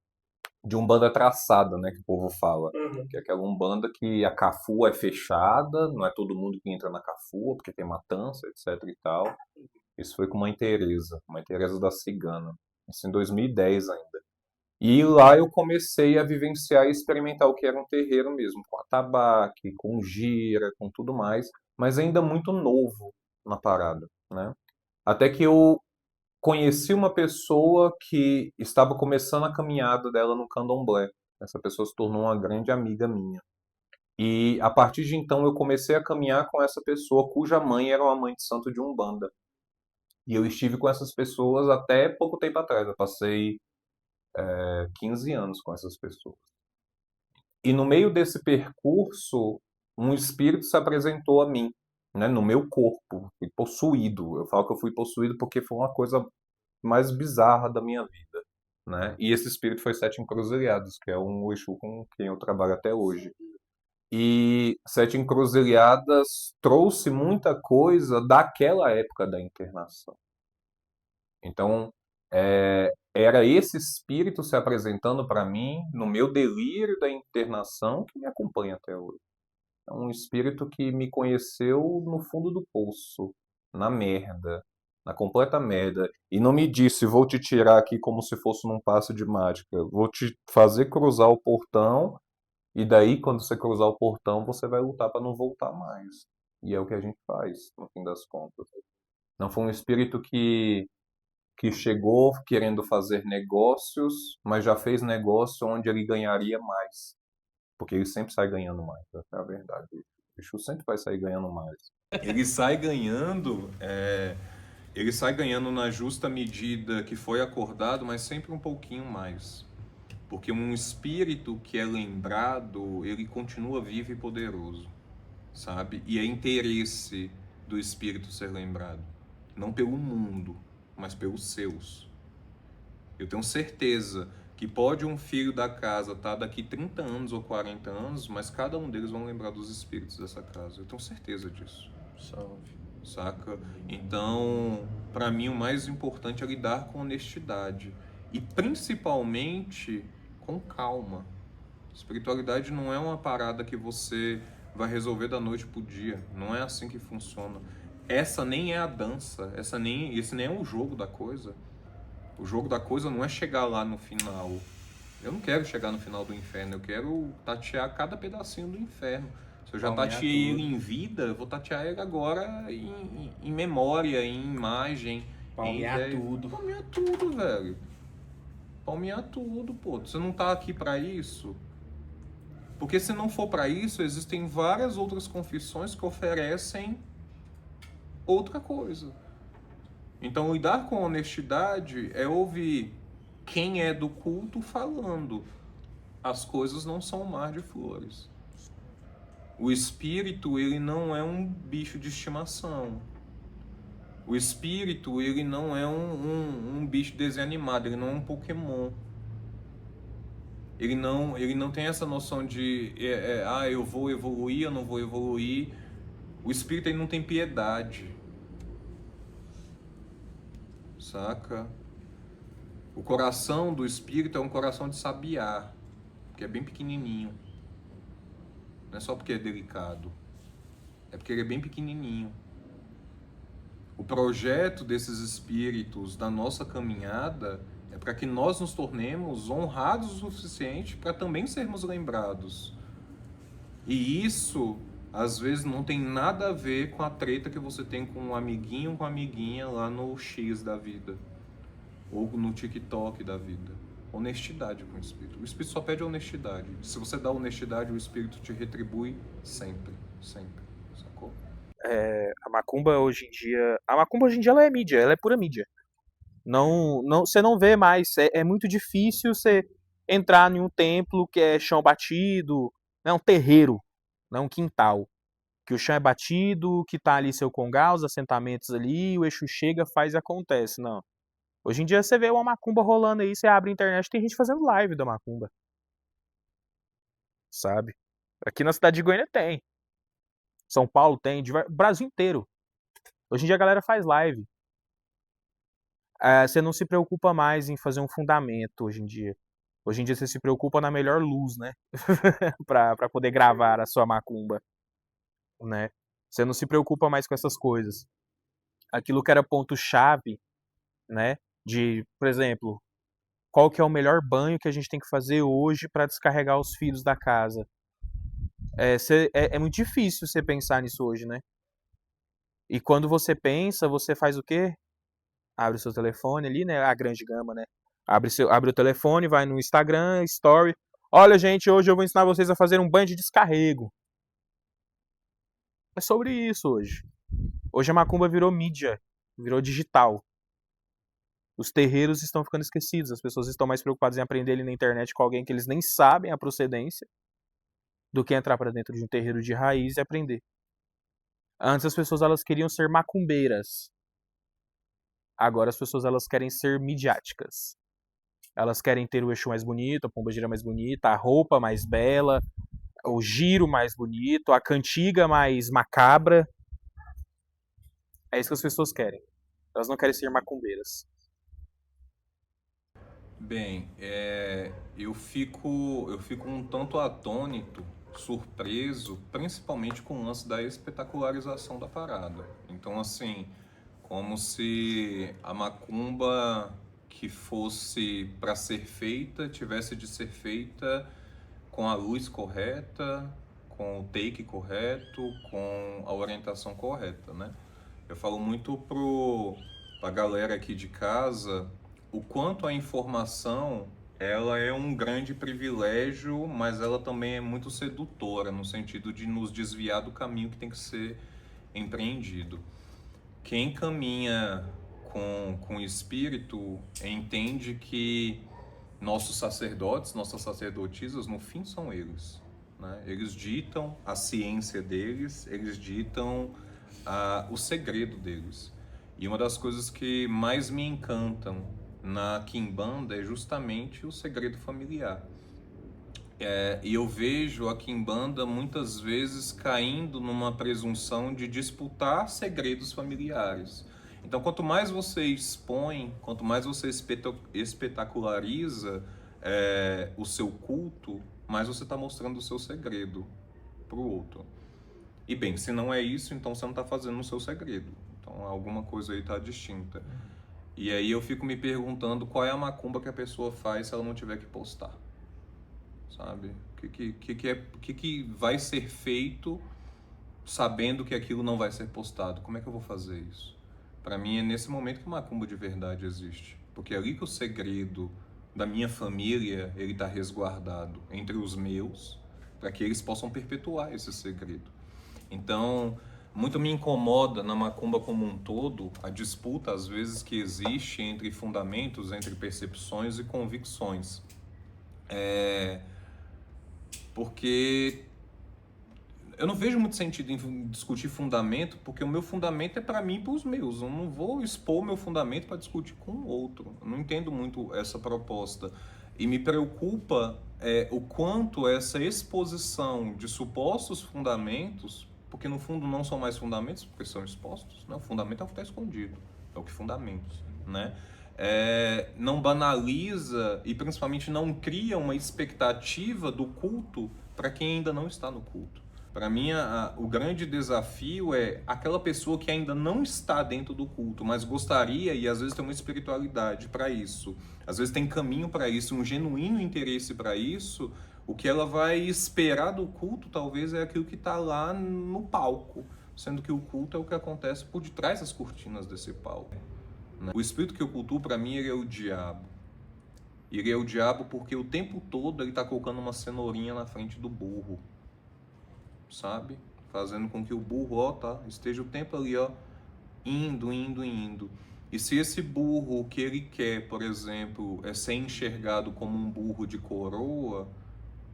traçada, né, que o povo fala. Que é aquela Umbanda que a cafua é fechada, não é todo mundo que entra na cafua, porque tem matança, etc e tal. Isso foi com Mãe Teresa da Cigana. Isso em 2010 ainda. E lá eu comecei a vivenciar e experimentar o que era um terreiro mesmo, com atabaque, com gira, com tudo mais, mas ainda muito novo na parada, né? Até que eu conheci uma pessoa que estava começando a caminhada dela no candomblé. Essa pessoa se tornou uma grande amiga minha. E a partir de então eu comecei a caminhar com essa pessoa, cuja mãe era uma mãe de santo de Umbanda. E eu estive com essas pessoas até pouco tempo atrás. Eu passei 15 anos com essas pessoas. E no meio desse percurso, um espírito se apresentou a mim, né, no meu corpo. Fui possuído. Eu falo que eu fui possuído porque foi uma coisa mais bizarra da minha vida, né? E esse espírito foi Sete Encruzilhados, que é um Exu com quem eu trabalho até hoje. E Sete Encruzilhadas trouxe muita coisa daquela época da internação. Então, era esse espírito se apresentando para mim no meu delírio da internação que me acompanha até hoje. É um espírito que me conheceu no fundo do poço, na merda, na completa merda, e não me disse, vou te tirar aqui como se fosse num passe de mágica, vou te fazer cruzar o portão, e daí quando você cruzar o portão você vai lutar para não voltar mais. E é o que a gente faz, no fim das contas. Não foi um espírito que chegou querendo fazer negócios, mas já fez negócio onde ele ganharia mais. Porque ele sempre sai ganhando mais, essa é a verdade. O Exu sempre vai sair ganhando mais. Ele sai ganhando na justa medida que foi acordado, mas sempre um pouquinho mais. Porque um espírito que é lembrado, ele continua vivo e poderoso, sabe? E é interesse do espírito ser lembrado. Não pelo mundo, mas pelos seus. Eu tenho certeza que pode um filho da casa estar daqui 30 anos ou 40 anos, mas cada um deles vão lembrar dos espíritos dessa casa. Eu tenho certeza disso. Salve. Saca? Então, para mim, o mais importante é lidar com honestidade. E principalmente com calma. Espiritualidade não é uma parada que você vai resolver da noite pro dia. Não é assim que funciona. Essa nem é a dança. Esse nem é o jogo da coisa. O jogo da coisa não é chegar lá no final. Eu não quero chegar no final do inferno, eu quero tatear cada pedacinho do inferno. Se eu já Palmear tateei tudo. ele em vida, eu vou tatear ele agora em memória, em imagem. Palmear em ideia. tudo. Palmear tudo, velho. Palmear tudo, pô. Você não tá aqui pra isso? Porque se não for pra isso, existem várias outras confissões que oferecem outra coisa. Então, lidar com honestidade é ouvir quem é do culto falando. As coisas não são um mar de flores. O espírito, ele não é um bicho de estimação. O espírito, ele não é um bicho desanimado, ele não é um Pokémon. Ele não tem essa noção de eu vou evoluir, eu não vou evoluir. O espírito, ele não tem piedade. Saca? O coração do espírito é um coração de sabiá, que é bem pequenininho. Não é só porque é delicado, é porque ele é bem pequenininho. O projeto desses espíritos da nossa caminhada é para que nós nos tornemos honrados o suficiente para também sermos lembrados. E isso, às vezes, não tem nada a ver com a treta que você tem com um amiguinho ou com uma amiguinha lá no X da vida. Ou no TikTok da vida. Honestidade com o espírito. O espírito só pede honestidade. Se você dá honestidade, o espírito te retribui sempre. Sempre. Sacou? A macumba hoje em dia... A macumba hoje em dia ela é mídia, ela é pura mídia. Você não vê mais. É muito difícil você entrar em um templo que é chão batido, né, um terreiro, né, um quintal. Que o chão é batido, que tá ali seu congá, os assentamentos ali, o Exu chega, faz e acontece. Não. Hoje em dia você vê uma macumba rolando aí, você abre a internet, tem gente fazendo live da macumba. Sabe? Aqui na cidade de Goiânia tem. São Paulo tem, Brasil inteiro. Hoje em dia a galera faz live. Você não se preocupa mais em fazer um fundamento hoje em dia. Hoje em dia você se preocupa na melhor luz, né? pra poder gravar a sua macumba. Né? Você não se preocupa mais com essas coisas. Aquilo que era ponto-chave, né? De, por exemplo, qual que é o melhor banho que a gente tem que fazer hoje para descarregar os filhos da casa? É muito difícil você pensar nisso hoje, né? E quando você pensa, você faz o quê? Abre o seu telefone ali, né? A grande gama, né? Abre o telefone, vai no Instagram, Story. Olha, gente, hoje eu vou ensinar vocês a fazer um banho de descarrego. É sobre isso hoje. Hoje a macumba virou mídia, virou digital. Os terreiros estão ficando esquecidos, as pessoas estão mais preocupadas em aprender ali na internet com alguém que eles nem sabem a procedência do que entrar para dentro de um terreiro de raiz e aprender. Antes as pessoas elas queriam ser macumbeiras. Agora as pessoas elas querem ser midiáticas. Elas querem ter o Exu mais bonito, a pombagira mais bonita, a roupa mais bela, o giro mais bonito, a cantiga mais macabra. É isso que as pessoas querem. Elas não querem ser macumbeiras. Bem, eu fico um tanto atônito, surpreso, principalmente com o lance da espetacularização da parada. Então, assim, como se a macumba que fosse para ser feita, tivesse de ser feita com a luz correta, com o take correto, com a orientação correta, né? Eu falo muito pra galera aqui de casa o quanto a informação ela é um grande privilégio, mas ela também é muito sedutora, no sentido de nos desviar do caminho que tem que ser empreendido. Quem caminha com o espírito entende que nossos sacerdotes, nossas sacerdotisas, no fim são eles. Né? Eles ditam a ciência deles, eles ditam o segredo deles. E uma das coisas que mais me encantam na Quimbanda é justamente o segredo familiar. E eu vejo a Quimbanda muitas vezes caindo numa presunção de disputar segredos familiares. Então, quanto mais você expõe, quanto mais você espetaculariza o seu culto, mais você está mostrando o seu segredo para o outro. E bem, se não é isso, então você não está fazendo o seu segredo. Então, alguma coisa aí está distinta. E aí eu fico me perguntando qual é a macumba que a pessoa faz se ela não tiver que postar. sabe? O que vai ser feito sabendo que aquilo não vai ser postado? Como é que eu vou fazer isso? Para mim é nesse momento que o macumba de verdade existe, porque é ali que o segredo da minha família ele está resguardado entre os meus, para que eles possam perpetuar esse segredo. Então, muito me incomoda na macumba como um todo a disputa às vezes que existe entre fundamentos, entre percepções e convicções. Porque eu não vejo muito sentido em discutir fundamento, porque o meu fundamento é para mim e para os meus. Eu não vou expor o meu fundamento para discutir com o outro. Eu não entendo muito essa proposta. E me preocupa o quanto essa exposição de supostos fundamentos, porque no fundo não são mais fundamentos, porque são expostos, né? O fundamento é o que está escondido, é o que fundamenta, né? Não banaliza e principalmente não cria uma expectativa do culto para quem ainda não está no culto. Para mim, o grande desafio é aquela pessoa que ainda não está dentro do culto, mas gostaria e às vezes tem uma espiritualidade para isso, às vezes tem caminho para isso, um genuíno interesse para isso. O que ela vai esperar do culto talvez é aquilo que está lá no palco, sendo que o culto é o que acontece por detrás das cortinas desse palco. O espírito que eu cultuo, para mim, ele é o diabo. Ele é o diabo porque o tempo todo ele está colocando uma cenourinha na frente do burro, sabe? Fazendo com que o burro esteja o tempo ali, indo. E se esse burro, o que ele quer, por exemplo, é ser enxergado como um burro de coroa,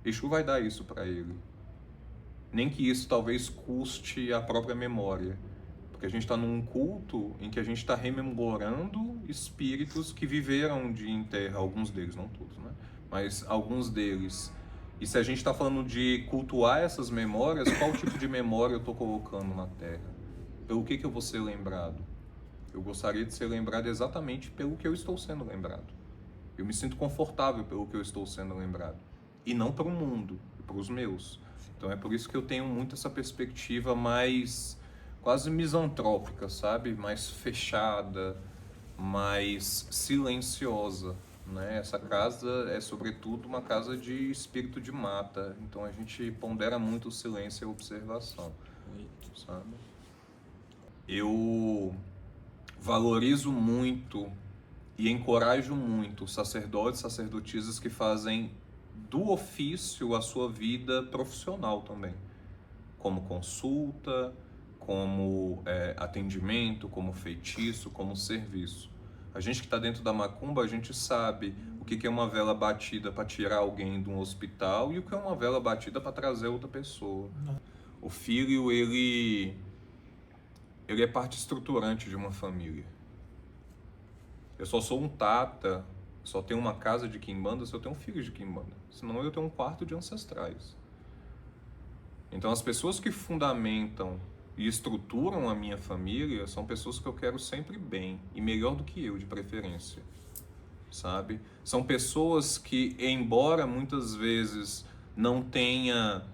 Exu vai dar isso para ele. Nem que isso talvez custe a própria memória. Porque a gente está num culto em que a gente está rememorando espíritos que viveram em terra, alguns deles, não todos, né? Mas alguns deles. E se a gente está falando de cultuar essas memórias, qual tipo de memória eu estou colocando na terra? Pelo que eu vou ser lembrado? Eu gostaria de ser lembrado exatamente pelo que eu estou sendo lembrado. Eu me sinto confortável pelo que eu estou sendo lembrado. E não para o mundo, para os meus. Então é por isso que eu tenho muito essa perspectiva mais quase misantrópica, sabe? Mais fechada, mais silenciosa, né? Essa casa é sobretudo uma casa de espírito de mata, então a gente pondera muito o silêncio e a observação, sabe? Eu valorizo muito e encorajo muito sacerdotes, sacerdotisas que fazem do ofício a sua vida profissional também, como consulta, como atendimento, como feitiço, como serviço. A gente que está dentro da macumba, a gente sabe o que é uma vela batida para tirar alguém de um hospital e o que é uma vela batida para trazer outra pessoa. O filho, ele é parte estruturante de uma família. Eu só sou um tata, só tenho uma casa de quimbanda se eu tenho um filho de quimbanda. Senão eu tenho um quarto de ancestrais. Então as pessoas que fundamentam e estruturam a minha família são pessoas que eu quero sempre bem e melhor do que eu, de preferência, sabe? São pessoas que, embora muitas vezes não tenha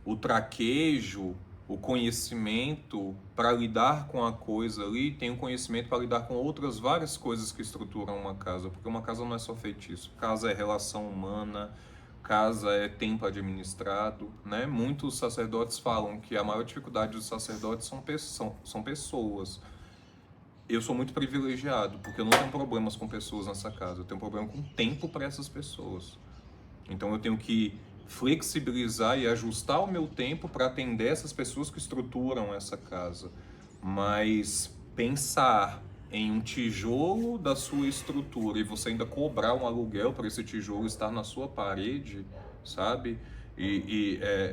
o traquejo, o conhecimento para lidar com a coisa ali, tem o conhecimento para lidar com outras várias coisas que estruturam uma casa, porque uma casa não é só feitiço, casa é relação humana, casa é tempo administrado, né? Muitos sacerdotes falam que a maior dificuldade dos sacerdotes são pessoas. Eu sou muito privilegiado, porque eu não tenho problemas com pessoas nessa casa, eu tenho problema com tempo para essas pessoas. Então eu tenho que flexibilizar e ajustar o meu tempo para atender essas pessoas que estruturam essa casa. Mas pensar em um tijolo da sua estrutura e você ainda cobrar um aluguel para esse tijolo estar na sua parede, sabe?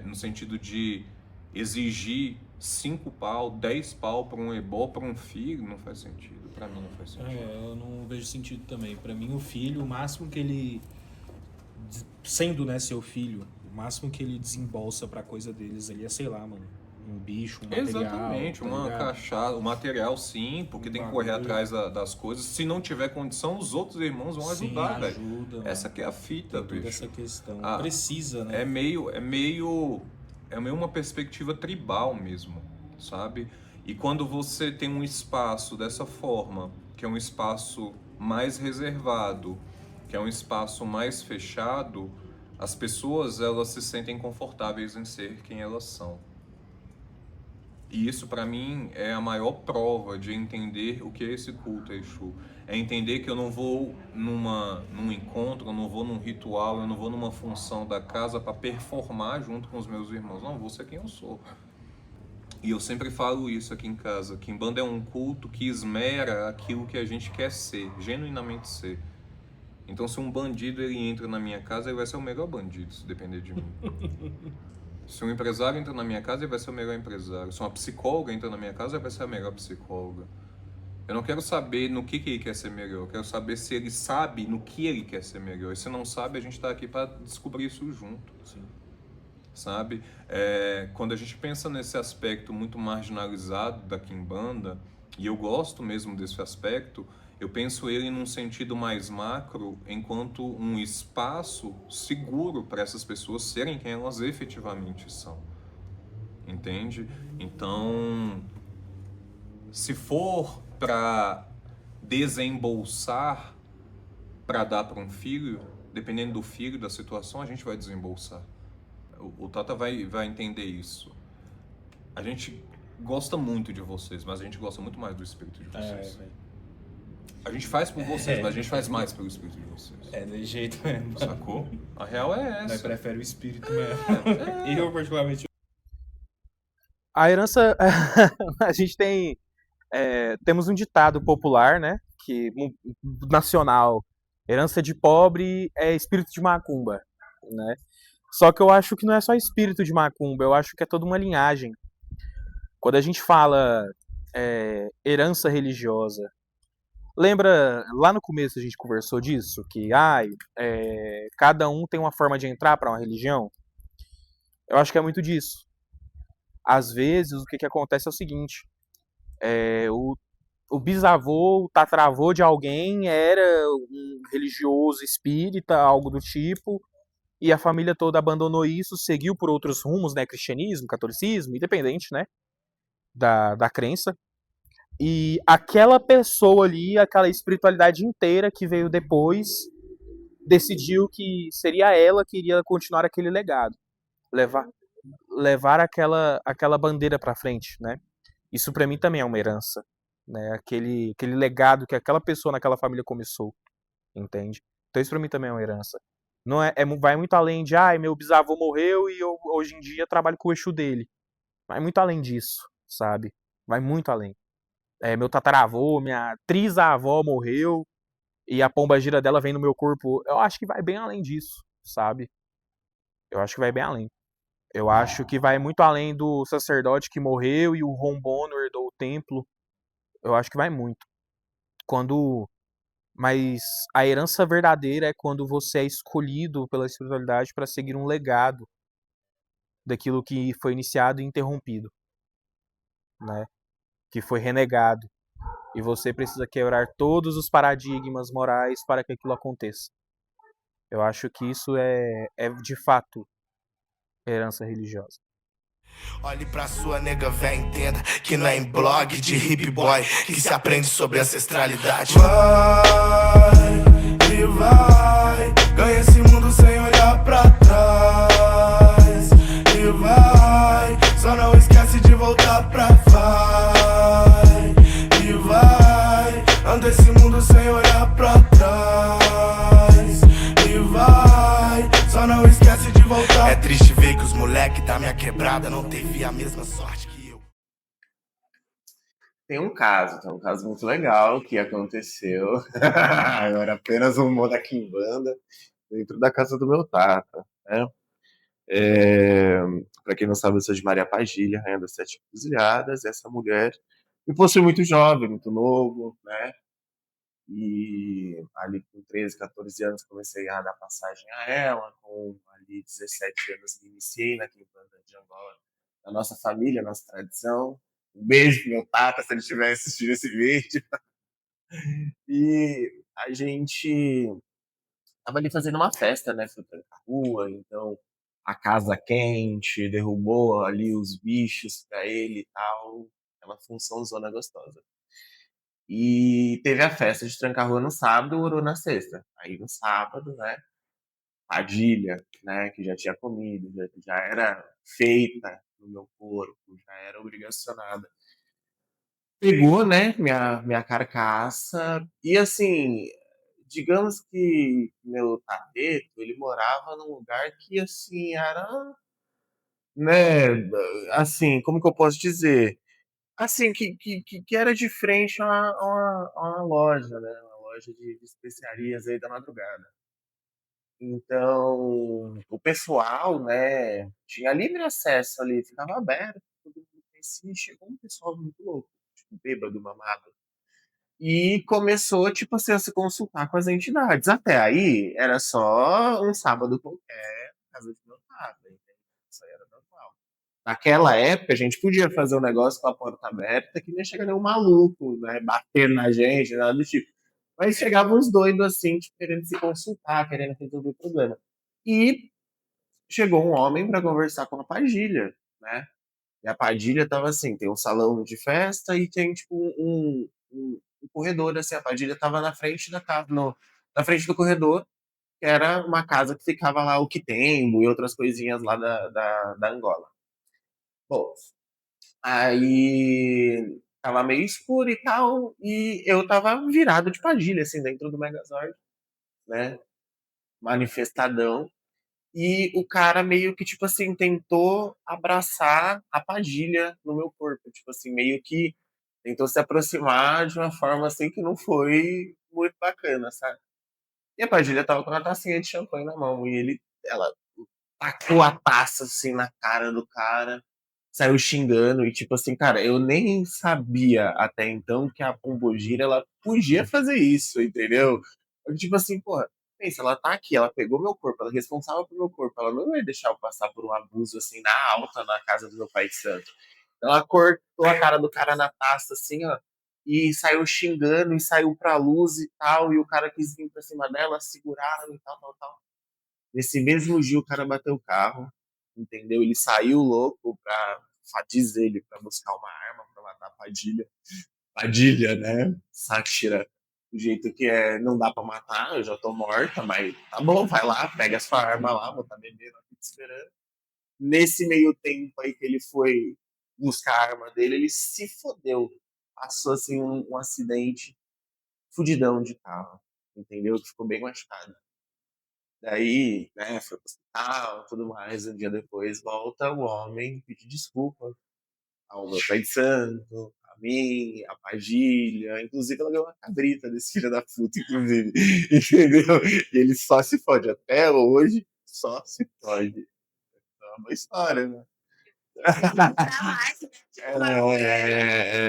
No sentido de exigir 5 pau, 10 pau para um ebó, para um filho, não faz sentido. Para mim não faz sentido. Eu não vejo sentido também. Para mim o filho, o máximo que ele, sendo, né, seu filho, o máximo que ele desembolsa para coisa deles ali é, sei lá, mano, um bicho, um material. Exatamente, uma caixada, o material sim, porque tem que correr atrás das coisas. Se não tiver condição, os outros irmãos vão ajudar, velho. Essa que é a fita, bicho. Essa questão. Precisa, né? É meio uma perspectiva tribal mesmo, sabe? E quando você tem um espaço dessa forma, que é um espaço mais reservado, que é um espaço mais fechado, As pessoas, elas se sentem confortáveis em ser quem elas são. E isso, para mim, é a maior prova de entender o que é esse culto a Exu. É entender que eu não vou num encontro, eu não vou num ritual, eu não vou numa função da casa para performar junto com os meus irmãos. Não, eu vou ser quem eu sou. E eu sempre falo isso aqui em casa. Quimbanda é um culto que esmera aquilo que a gente quer ser, genuinamente ser. Então, se um bandido ele entra na minha casa, ele vai ser o melhor bandido, se depender de mim. Se um empresário entra na minha casa, ele vai ser o melhor empresário. Se uma psicóloga entra na minha casa, ele vai ser a melhor psicóloga. Eu não quero saber no que ele quer ser melhor. Eu quero saber se ele sabe no que ele quer ser melhor. E se não sabe, a gente está aqui para descobrir isso junto. Sim. Sabe? Quando a gente pensa nesse aspecto muito marginalizado da Quimbanda, e eu gosto mesmo desse aspecto, eu penso ele num sentido mais macro, enquanto um espaço seguro para essas pessoas serem quem elas efetivamente são. Entende? Então, se for para desembolsar para dar para um filho, dependendo do filho, da situação, a gente vai desembolsar. O Tata vai entender isso. A gente gosta muito de vocês, mas a gente gosta muito mais do espírito de vocês. A gente faz por vocês, mas a gente faz mais pelo espírito de vocês. É, de jeito mesmo. Sacou? A real é essa. Nós prefere o espírito mesmo. E eu, particularmente... A herança... a gente temos um ditado popular, né? Nacional. Herança de pobre é espírito de macumba, né? Só que eu acho que não é só espírito de macumba, eu acho que é toda uma linhagem. Quando a gente fala herança religiosa, lembra, lá no começo a gente conversou disso, que cada um tem uma forma de entrar para uma religião? Eu acho que é muito disso. Às vezes, o que acontece é o seguinte, o bisavô, o tataravô de alguém era um religioso espírita, algo do tipo, e a família toda abandonou isso, seguiu por outros rumos, né, cristianismo, catolicismo, independente, né, da crença. E aquela pessoa ali, aquela espiritualidade inteira que veio depois, decidiu que seria ela que iria continuar aquele legado, levar aquela bandeira para frente, né? Isso para mim também é uma herança, né? Aquele legado que aquela pessoa naquela família começou, entende? Então isso para mim também é uma herança. Não vai muito além de, meu bisavô morreu e eu hoje em dia trabalho com o Exu dele. Vai muito além disso, sabe? Vai muito além. Meu tataravô, minha trisavó morreu e a pombagira dela vem no meu corpo. Eu acho que vai bem além disso, sabe? Eu acho que vai bem além. Eu acho que vai muito além do sacerdote que morreu e o Rombono herdou o templo. Eu acho que vai muito. Mas a herança verdadeira é quando você é escolhido pela espiritualidade para seguir um legado daquilo que foi iniciado e interrompido, né? Que foi renegado. E você precisa quebrar todos os paradigmas morais para que aquilo aconteça. Eu acho que isso é de fato herança religiosa. Olhe pra sua nega, véi, entenda que não é em blog de hip boy que se aprende sobre ancestralidade. Vai e vai, ganha esse mundo sem olhar pra trás. E vai, só não esquece de voltar pra vai. E vai, anda esse mundo sem olhar pra trás. E vai, só não esquece de voltar. É triste ver que os moleque da minha quebrada não teve a mesma sorte que eu. Tem um caso muito legal que aconteceu. Agora apenas um modo da Quimbanda dentro da casa do meu tata, né? Para quem não sabe, eu sou de Maria Padilha, rainha das Sete Encruzilhadas. Essa mulher me possui muito jovem, muito novo, né? E ali com 13, 14 anos comecei a dar passagem a ela, com ali 17 anos me iniciei na Quimbanda de Angola, da nossa família, nossa tradição. Um beijo pro meu tata, se ele estiver assistindo esse vídeo. E a gente tava ali fazendo uma festa, né? Foi pra rua, então a casa quente, derrubou ali os bichos pra ele e tal. É uma função zona gostosa. E teve a festa de tranca-rua no sábado, orou na sexta. Aí no sábado, né? Padilha, né, que já tinha comido, já era feita no meu corpo, já era obrigacionada. Pegou, né, minha carcaça e, assim, digamos que meu tapeto, ele morava num lugar que, assim, era, né, assim, como que eu posso dizer? Assim, que era de frente a uma loja, né, uma loja de especiarias aí da madrugada. Então, o pessoal, né, tinha livre acesso ali, ficava aberto, todo mundo conhecia, e chegou um pessoal muito louco, tipo, bêbado, mamado. E começou, tipo assim, a se consultar com as entidades. Até aí, era só um sábado qualquer, na casa de meu pai, entende? Isso aí era normal. Naquela época, a gente podia fazer um negócio com a porta aberta que nem chega nenhum maluco, né, batendo na gente, nada do tipo. Mas chegavam uns doidos assim, tipo, querendo se consultar, querendo resolver o problema. E chegou um homem para conversar com a Padilha, né? E a Padilha tava assim, tem um salão de festa e tem tipo um corredor, assim, a Padilha tava na frente da casa, na frente do corredor, que era uma casa que ficava lá o quitembo e outras coisinhas lá da Angola. Bom, aí tava meio escuro e tal, e eu tava virado de Padilha, assim, dentro do Megazord, né? Manifestadão. E o cara meio que, tipo assim, tentou abraçar a Padilha no meu corpo. Tipo assim, meio que tentou se aproximar de uma forma assim que não foi muito bacana, sabe? E a Padilha tava com uma tacinha de champanhe na mão. E ela tacou a taça assim na cara do cara, saiu xingando. E tipo assim, cara, eu nem sabia até então que a Pombogira ela podia fazer isso, entendeu? Porque, tipo assim, porra, pensa, ela tá aqui, ela pegou meu corpo, ela é responsável por meu corpo, ela não vai deixar eu passar por um abuso assim na alta na casa do meu pai de santo. Ela cortou a cara do cara na taça, assim, ó, e saiu xingando, e saiu pra luz e tal, e o cara quis vir pra cima dela, seguraram e tal, tal, tal. Nesse mesmo dia o cara bateu o carro, entendeu? Ele saiu louco pra, diz ele, pra buscar uma arma pra matar a Padilha. Padilha, né? Sátira. Do jeito que é, não dá pra matar, eu já tô morta, mas tá bom, vai lá, pega a sua arma lá, vou tá bebendo aqui te esperando. Nesse meio tempo aí que ele foi buscar a arma dele, ele se fodeu. Passou assim um acidente fudidão de carro, entendeu? Que ficou bem machucado. Daí, né, foi pro hospital, tudo mais. Um dia depois volta o homem pedir desculpa ao meu pai de santo, a mim, a Padilha. Inclusive, ela ganhou uma cabrita desse filho da puta, inclusive. Entendeu? E ele só se fode. Até hoje, só se fode. É uma história, né?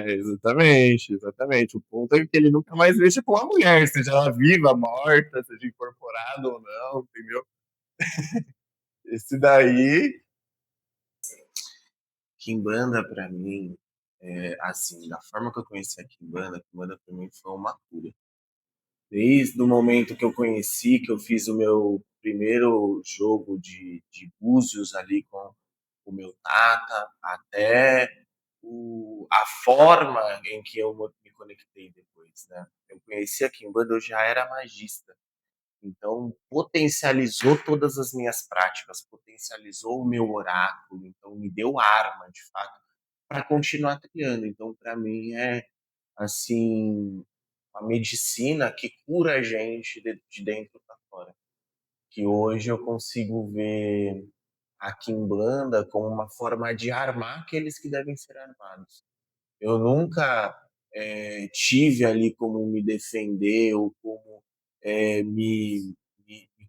Exatamente, exatamente. O ponto é que ele nunca mais mexe com a mulher, seja ela viva, morta, seja incorporada ou não, entendeu? Esse daí. Kimbanda pra mim, assim, da forma que eu conheci a Kimbanda pra mim foi uma cura. Desde o momento que eu conheci, que eu fiz o meu primeiro jogo de búzios ali com o meu tata, até a forma em que eu me conectei depois, né? Eu conheci a Kimbanda, eu já era magista. Então, potencializou todas as minhas práticas, potencializou o meu oráculo, então me deu arma, de fato, para continuar trilhando. Então, para mim, é assim, uma medicina que cura a gente de dentro para fora. Que hoje eu consigo ver a Kimbanda como uma forma de armar aqueles que devem ser armados. Eu nunca tive ali como me defender ou como me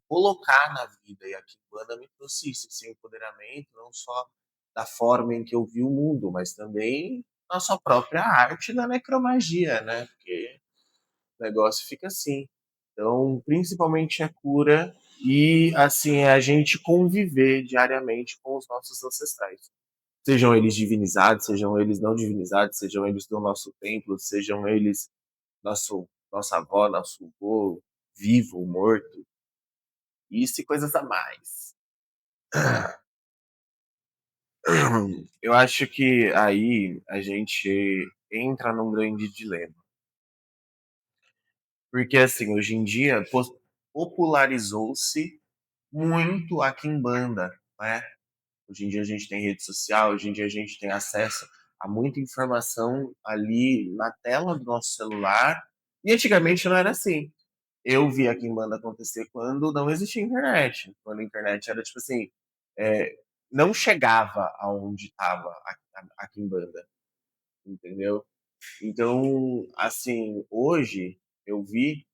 colocar na vida. E a Kimbanda me trouxe isso, esse empoderamento, não só da forma em que eu vi o mundo, mas também na sua própria arte da necromagia, né? Porque o negócio fica assim. Então, principalmente a cura e, assim, é a gente conviver diariamente com os nossos ancestrais. Sejam eles divinizados, sejam eles não divinizados, sejam eles do nosso templo, sejam eles nossa avó, nosso avô, vivo, morto. Isso e coisas a mais. Eu acho que aí a gente entra num grande dilema. Porque, assim, hoje em dia popularizou-se muito a quimbanda, né? Hoje em dia a gente tem rede social, hoje em dia a gente tem acesso a muita informação ali na tela do nosso celular. E antigamente não era assim. Eu vi a quimbanda acontecer quando não existia internet. Quando a internet era tipo assim, não chegava aonde estava a quimbanda, entendeu? Então, assim, hoje eu vi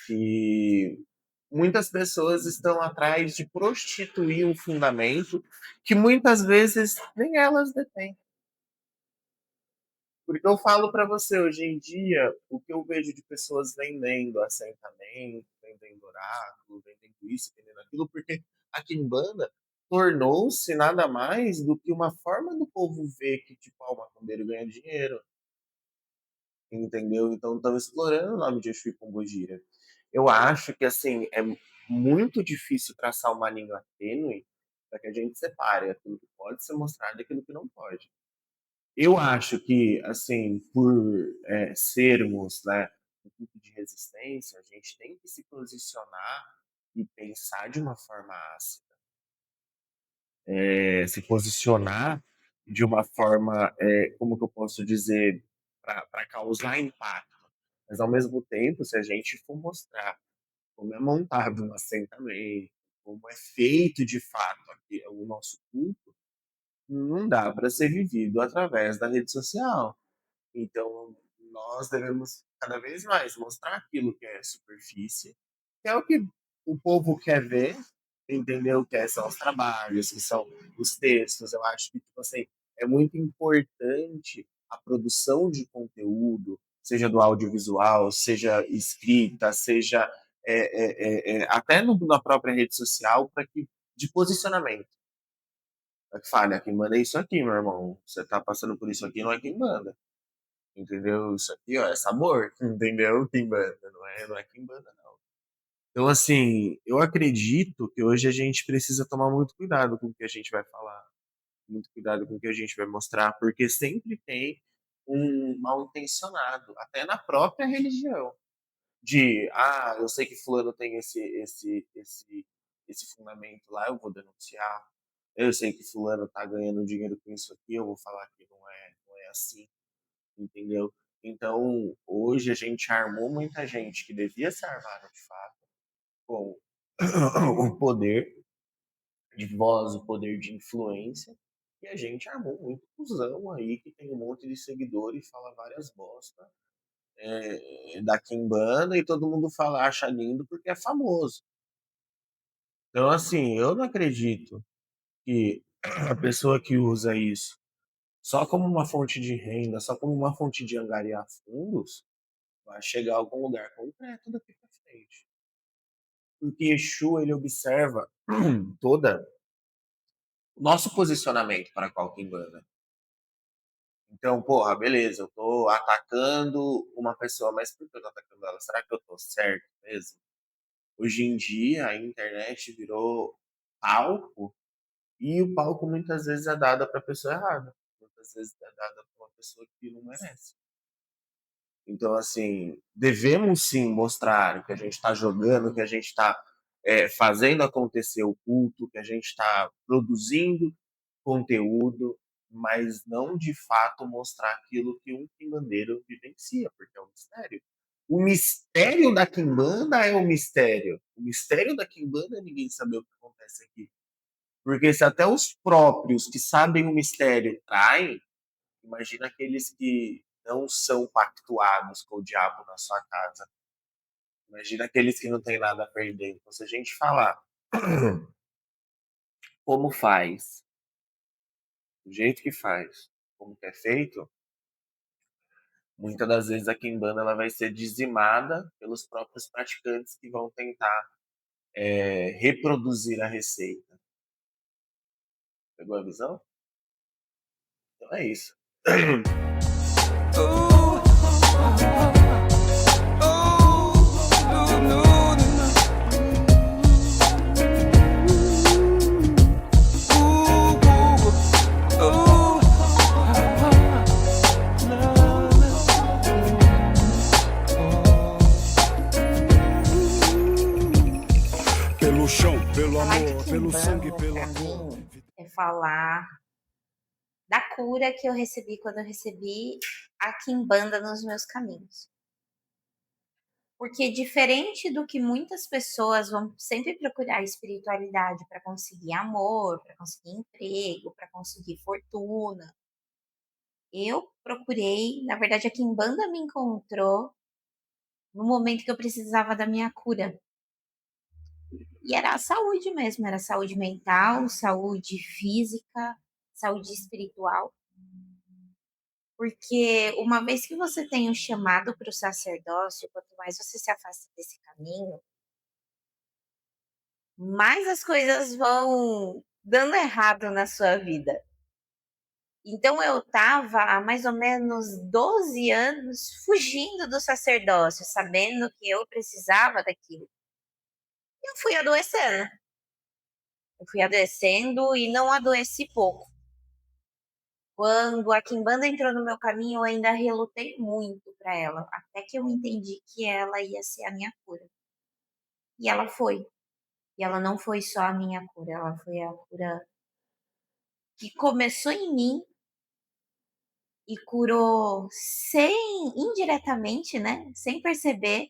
que muitas pessoas estão atrás de prostituir um fundamento que muitas vezes nem elas detêm. Porque eu falo para você, hoje em dia, o que eu vejo de pessoas vendendo assentamento, vendendo oráculo, vendendo isso, vendendo aquilo, porque a quimbanda tornou-se nada mais do que uma forma do povo ver que, tipo, o macumbeiro ganha dinheiro. Entendeu? Então estão explorando o nome de Exu e Pombogira. Eu acho que, assim, é muito difícil traçar uma linha tênue para que a gente separe aquilo que pode ser mostrado e aquilo que não pode. Eu acho que, assim, por sermos, né, um grupo de resistência, a gente tem que se posicionar e pensar de uma forma ácida. Se posicionar de uma forma, como que eu posso dizer, para causar impacto. Mas, ao mesmo tempo, se a gente for mostrar como é montado um assentamento, como é feito de fato aqui, o nosso culto, não dá para ser vivido através da rede social. Então, nós devemos cada vez mais mostrar aquilo que é superfície, que é o que o povo quer ver, entendeu? Que são os trabalhos, que são os textos. Eu acho que, tipo assim, é muito importante a produção de conteúdo, seja do audiovisual, seja escrita, seja até na própria rede social, de posicionamento. Para que fale, quem manda é isso aqui, meu irmão. Você tá passando por isso aqui, não é quem manda. Entendeu? Isso aqui, ó, é sabor, entendeu? Quimbanda, não é quimbanda, não. Então, assim, eu acredito que hoje a gente precisa tomar muito cuidado com o que a gente vai falar, muito cuidado com o que a gente vai mostrar, porque sempre tem um mal-intencionado, até na própria religião, eu sei que fulano tem esse fundamento lá, eu vou denunciar. Eu sei que fulano tá ganhando dinheiro com isso aqui, eu vou falar que não é assim. Entendeu? Então, hoje a gente armou muita gente que devia ser armada de fato, com o poder de voz, o poder de influência, e a gente armou muito cuzão aí que tem um monte de seguidor e fala várias bosta da quimbanda e todo mundo acha lindo porque é famoso. Então, assim, eu não acredito que a pessoa que usa isso só como uma fonte de renda, só como uma fonte de angariar fundos, vai chegar a algum lugar concreto daqui para frente. Porque Exu, ele observa toda o nosso posicionamento para qual quimbanda. Então, porra, beleza, eu tô atacando uma pessoa, mas por que eu tô atacando ela? Será que eu tô certo mesmo? Hoje em dia, a internet virou palco, e o palco muitas vezes é dado para a pessoa errada. Muitas vezes é dado para uma pessoa que não merece. Então, assim, devemos sim mostrar que a gente está jogando, que a gente está fazendo acontecer o culto, que a gente está produzindo conteúdo, mas não de fato mostrar aquilo que um quimbandeiro vivencia, porque é um mistério. O mistério da quimbanda é um mistério. O mistério da quimbanda é ninguém saber o que acontece aqui. Porque se até os próprios que sabem o mistério traem, imagina aqueles que não são pactuados com o diabo na sua casa. Imagina aqueles que não têm nada a perder. Então, se a gente falar como faz, do jeito que faz, como que é feito, muitas das vezes a quimbanda ela vai ser dizimada pelos próprios praticantes que vão tentar reproduzir a receita. Pegou a visão? Então é isso. Pelo chão, pelo amor, falar da cura que eu recebi quando eu recebi a Quimbanda nos meus caminhos. Porque diferente do que muitas pessoas vão sempre procurar espiritualidade para conseguir amor, para conseguir emprego, para conseguir fortuna, eu procurei, na verdade a Quimbanda me encontrou no momento que eu precisava da minha cura. E era a saúde mesmo, era saúde mental, saúde física, saúde espiritual. Porque uma vez que você tem um chamado para o sacerdócio, quanto mais você se afasta desse caminho, mais as coisas vão dando errado na sua vida. Então eu estava há mais ou menos 12 anos fugindo do sacerdócio, sabendo que eu precisava daquilo. Eu fui adoecendo. Eu fui adoecendo e não adoeci pouco. Quando a Quimbanda entrou no meu caminho, eu ainda relutei muito para ela, até que eu entendi que ela ia ser a minha cura. E ela foi. E ela não foi só a minha cura, ela foi a cura que começou em mim e curou indiretamente, né? Sem perceber,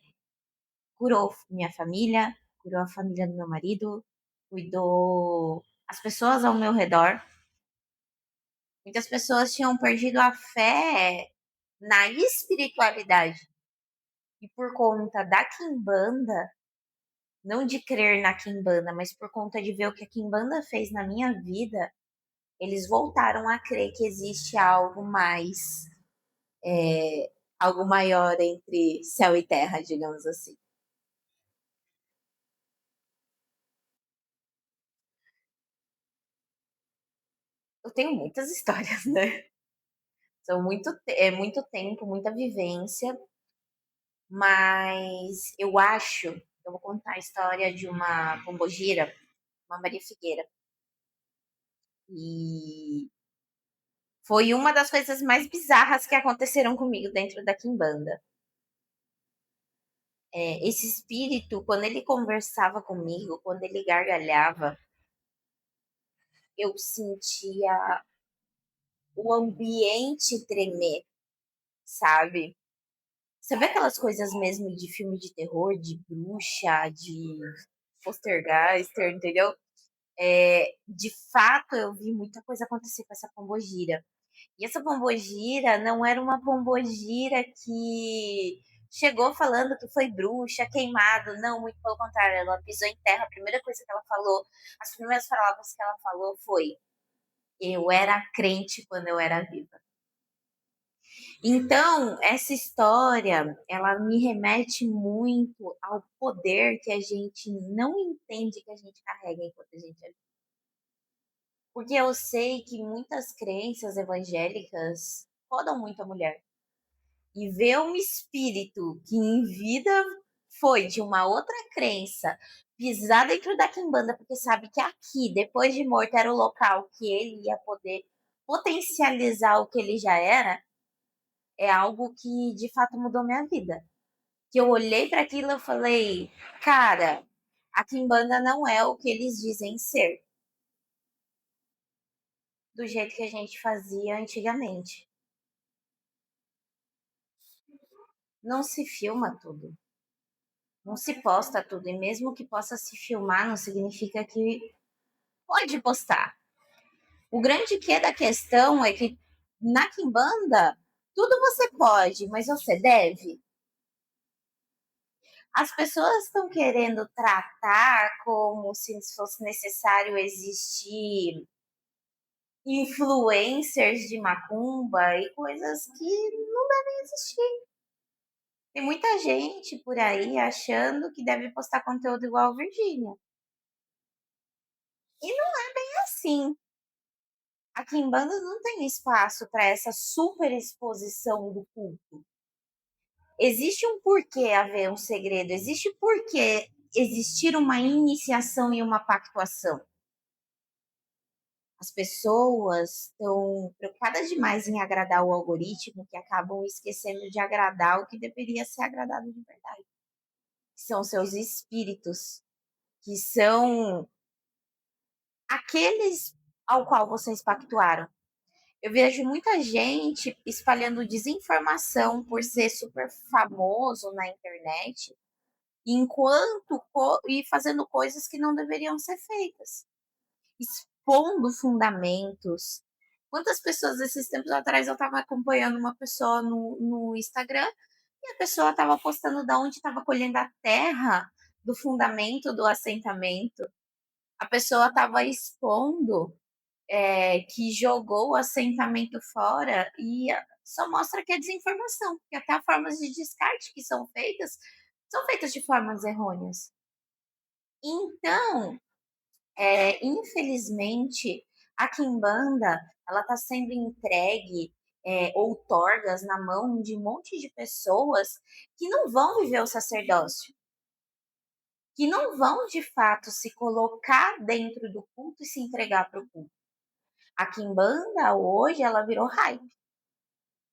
curou minha família, curou a família do meu marido, cuidou as pessoas ao meu redor. Muitas pessoas tinham perdido a fé na espiritualidade. E por conta da Quimbanda, não de crer na Quimbanda, mas por conta de ver o que a Quimbanda fez na minha vida, eles voltaram a crer que existe algo mais, algo maior entre céu e terra, digamos assim. Eu tenho muitas histórias, né? São muito tempo, muita vivência, mas eu vou contar a história de uma pombogira, uma Maria Figueira. E foi uma das coisas mais bizarras que aconteceram comigo dentro da Quimbanda. Esse espírito, quando ele conversava comigo, quando ele gargalhava, eu sentia o ambiente tremer, sabe? Você vê aquelas coisas mesmo de filme de terror, de bruxa, de poltergeist, entendeu? De fato, eu vi muita coisa acontecer com essa pombogira. E essa pombogira não era uma pombogira que chegou falando que foi bruxa, queimado. Não, muito pelo contrário. Ela pisou em terra. A primeira coisa que ela falou, as primeiras palavras que ela falou foi: eu era crente quando eu era viva. Então, essa história, ela me remete muito ao poder que a gente não entende que a gente carrega enquanto a gente é vivo. Porque eu sei que muitas crenças evangélicas podam muito a mulher. E ver um espírito que em vida foi de uma outra crença pisar dentro da Quimbanda, porque sabe que aqui, depois de morto, era o local que ele ia poder potencializar o que ele já era, é algo que de fato mudou minha vida. Que eu olhei para aquilo e falei, cara, a Quimbanda não é o que eles dizem ser. Do jeito que a gente fazia antigamente. Não se filma tudo. Não se posta tudo. E mesmo que possa se filmar, não significa que pode postar. O grande quê da questão é que na Quimbanda, tudo você pode, mas você deve. As pessoas estão querendo tratar como se fosse necessário existir influencers de macumba e coisas que não devem existir. Tem muita gente por aí achando que deve postar conteúdo igual a Virgínia. E não é bem assim. A Quimbanda não tem espaço para essa super exposição do culto. Existe um porquê haver um segredo, existe porquê existir uma iniciação e uma pactuação. As pessoas estão preocupadas demais em agradar o algoritmo que acabam esquecendo de agradar o que deveria ser agradado de verdade. São seus espíritos, que são aqueles ao qual vocês pactuaram. Eu vejo muita gente espalhando desinformação por ser super famoso na internet, e fazendo coisas que não deveriam ser feitas, expondo fundamentos. Quantas pessoas esses tempos atrás eu estava acompanhando uma pessoa no Instagram e a pessoa estava postando de onde estava colhendo a terra do fundamento do assentamento. A pessoa estava expondo que jogou o assentamento fora e só mostra que é desinformação, porque até as formas de descarte que são feitas de formas errôneas. Então, infelizmente, a quimbanda ela está sendo entregue outorgas na mão de um monte de pessoas que não vão viver o sacerdócio, que não vão de fato se colocar dentro do culto e se entregar para o culto. A quimbanda hoje ela virou hype.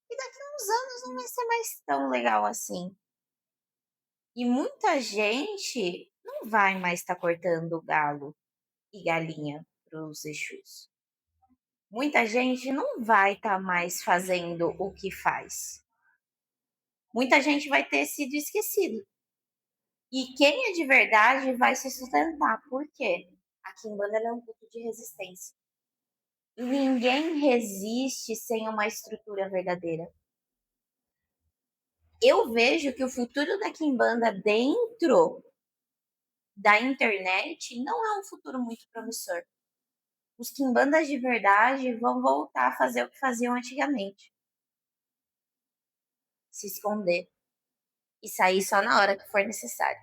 E daqui a uns anos não vai ser mais tão legal assim. E muita gente não vai mais estar cortando galo e galinha para os Exus. Muita gente não vai estar mais fazendo o que faz. Muita gente vai ter sido esquecido. E quem é de verdade vai se sustentar. Por quê? A quimbanda é um culto de resistência. E ninguém resiste sem uma estrutura verdadeira. Eu vejo que o futuro da quimbanda dentro da internet não é um futuro muito promissor. Os quimbandas de verdade vão voltar a fazer o que faziam antigamente. Se esconder. E sair só na hora que for necessário.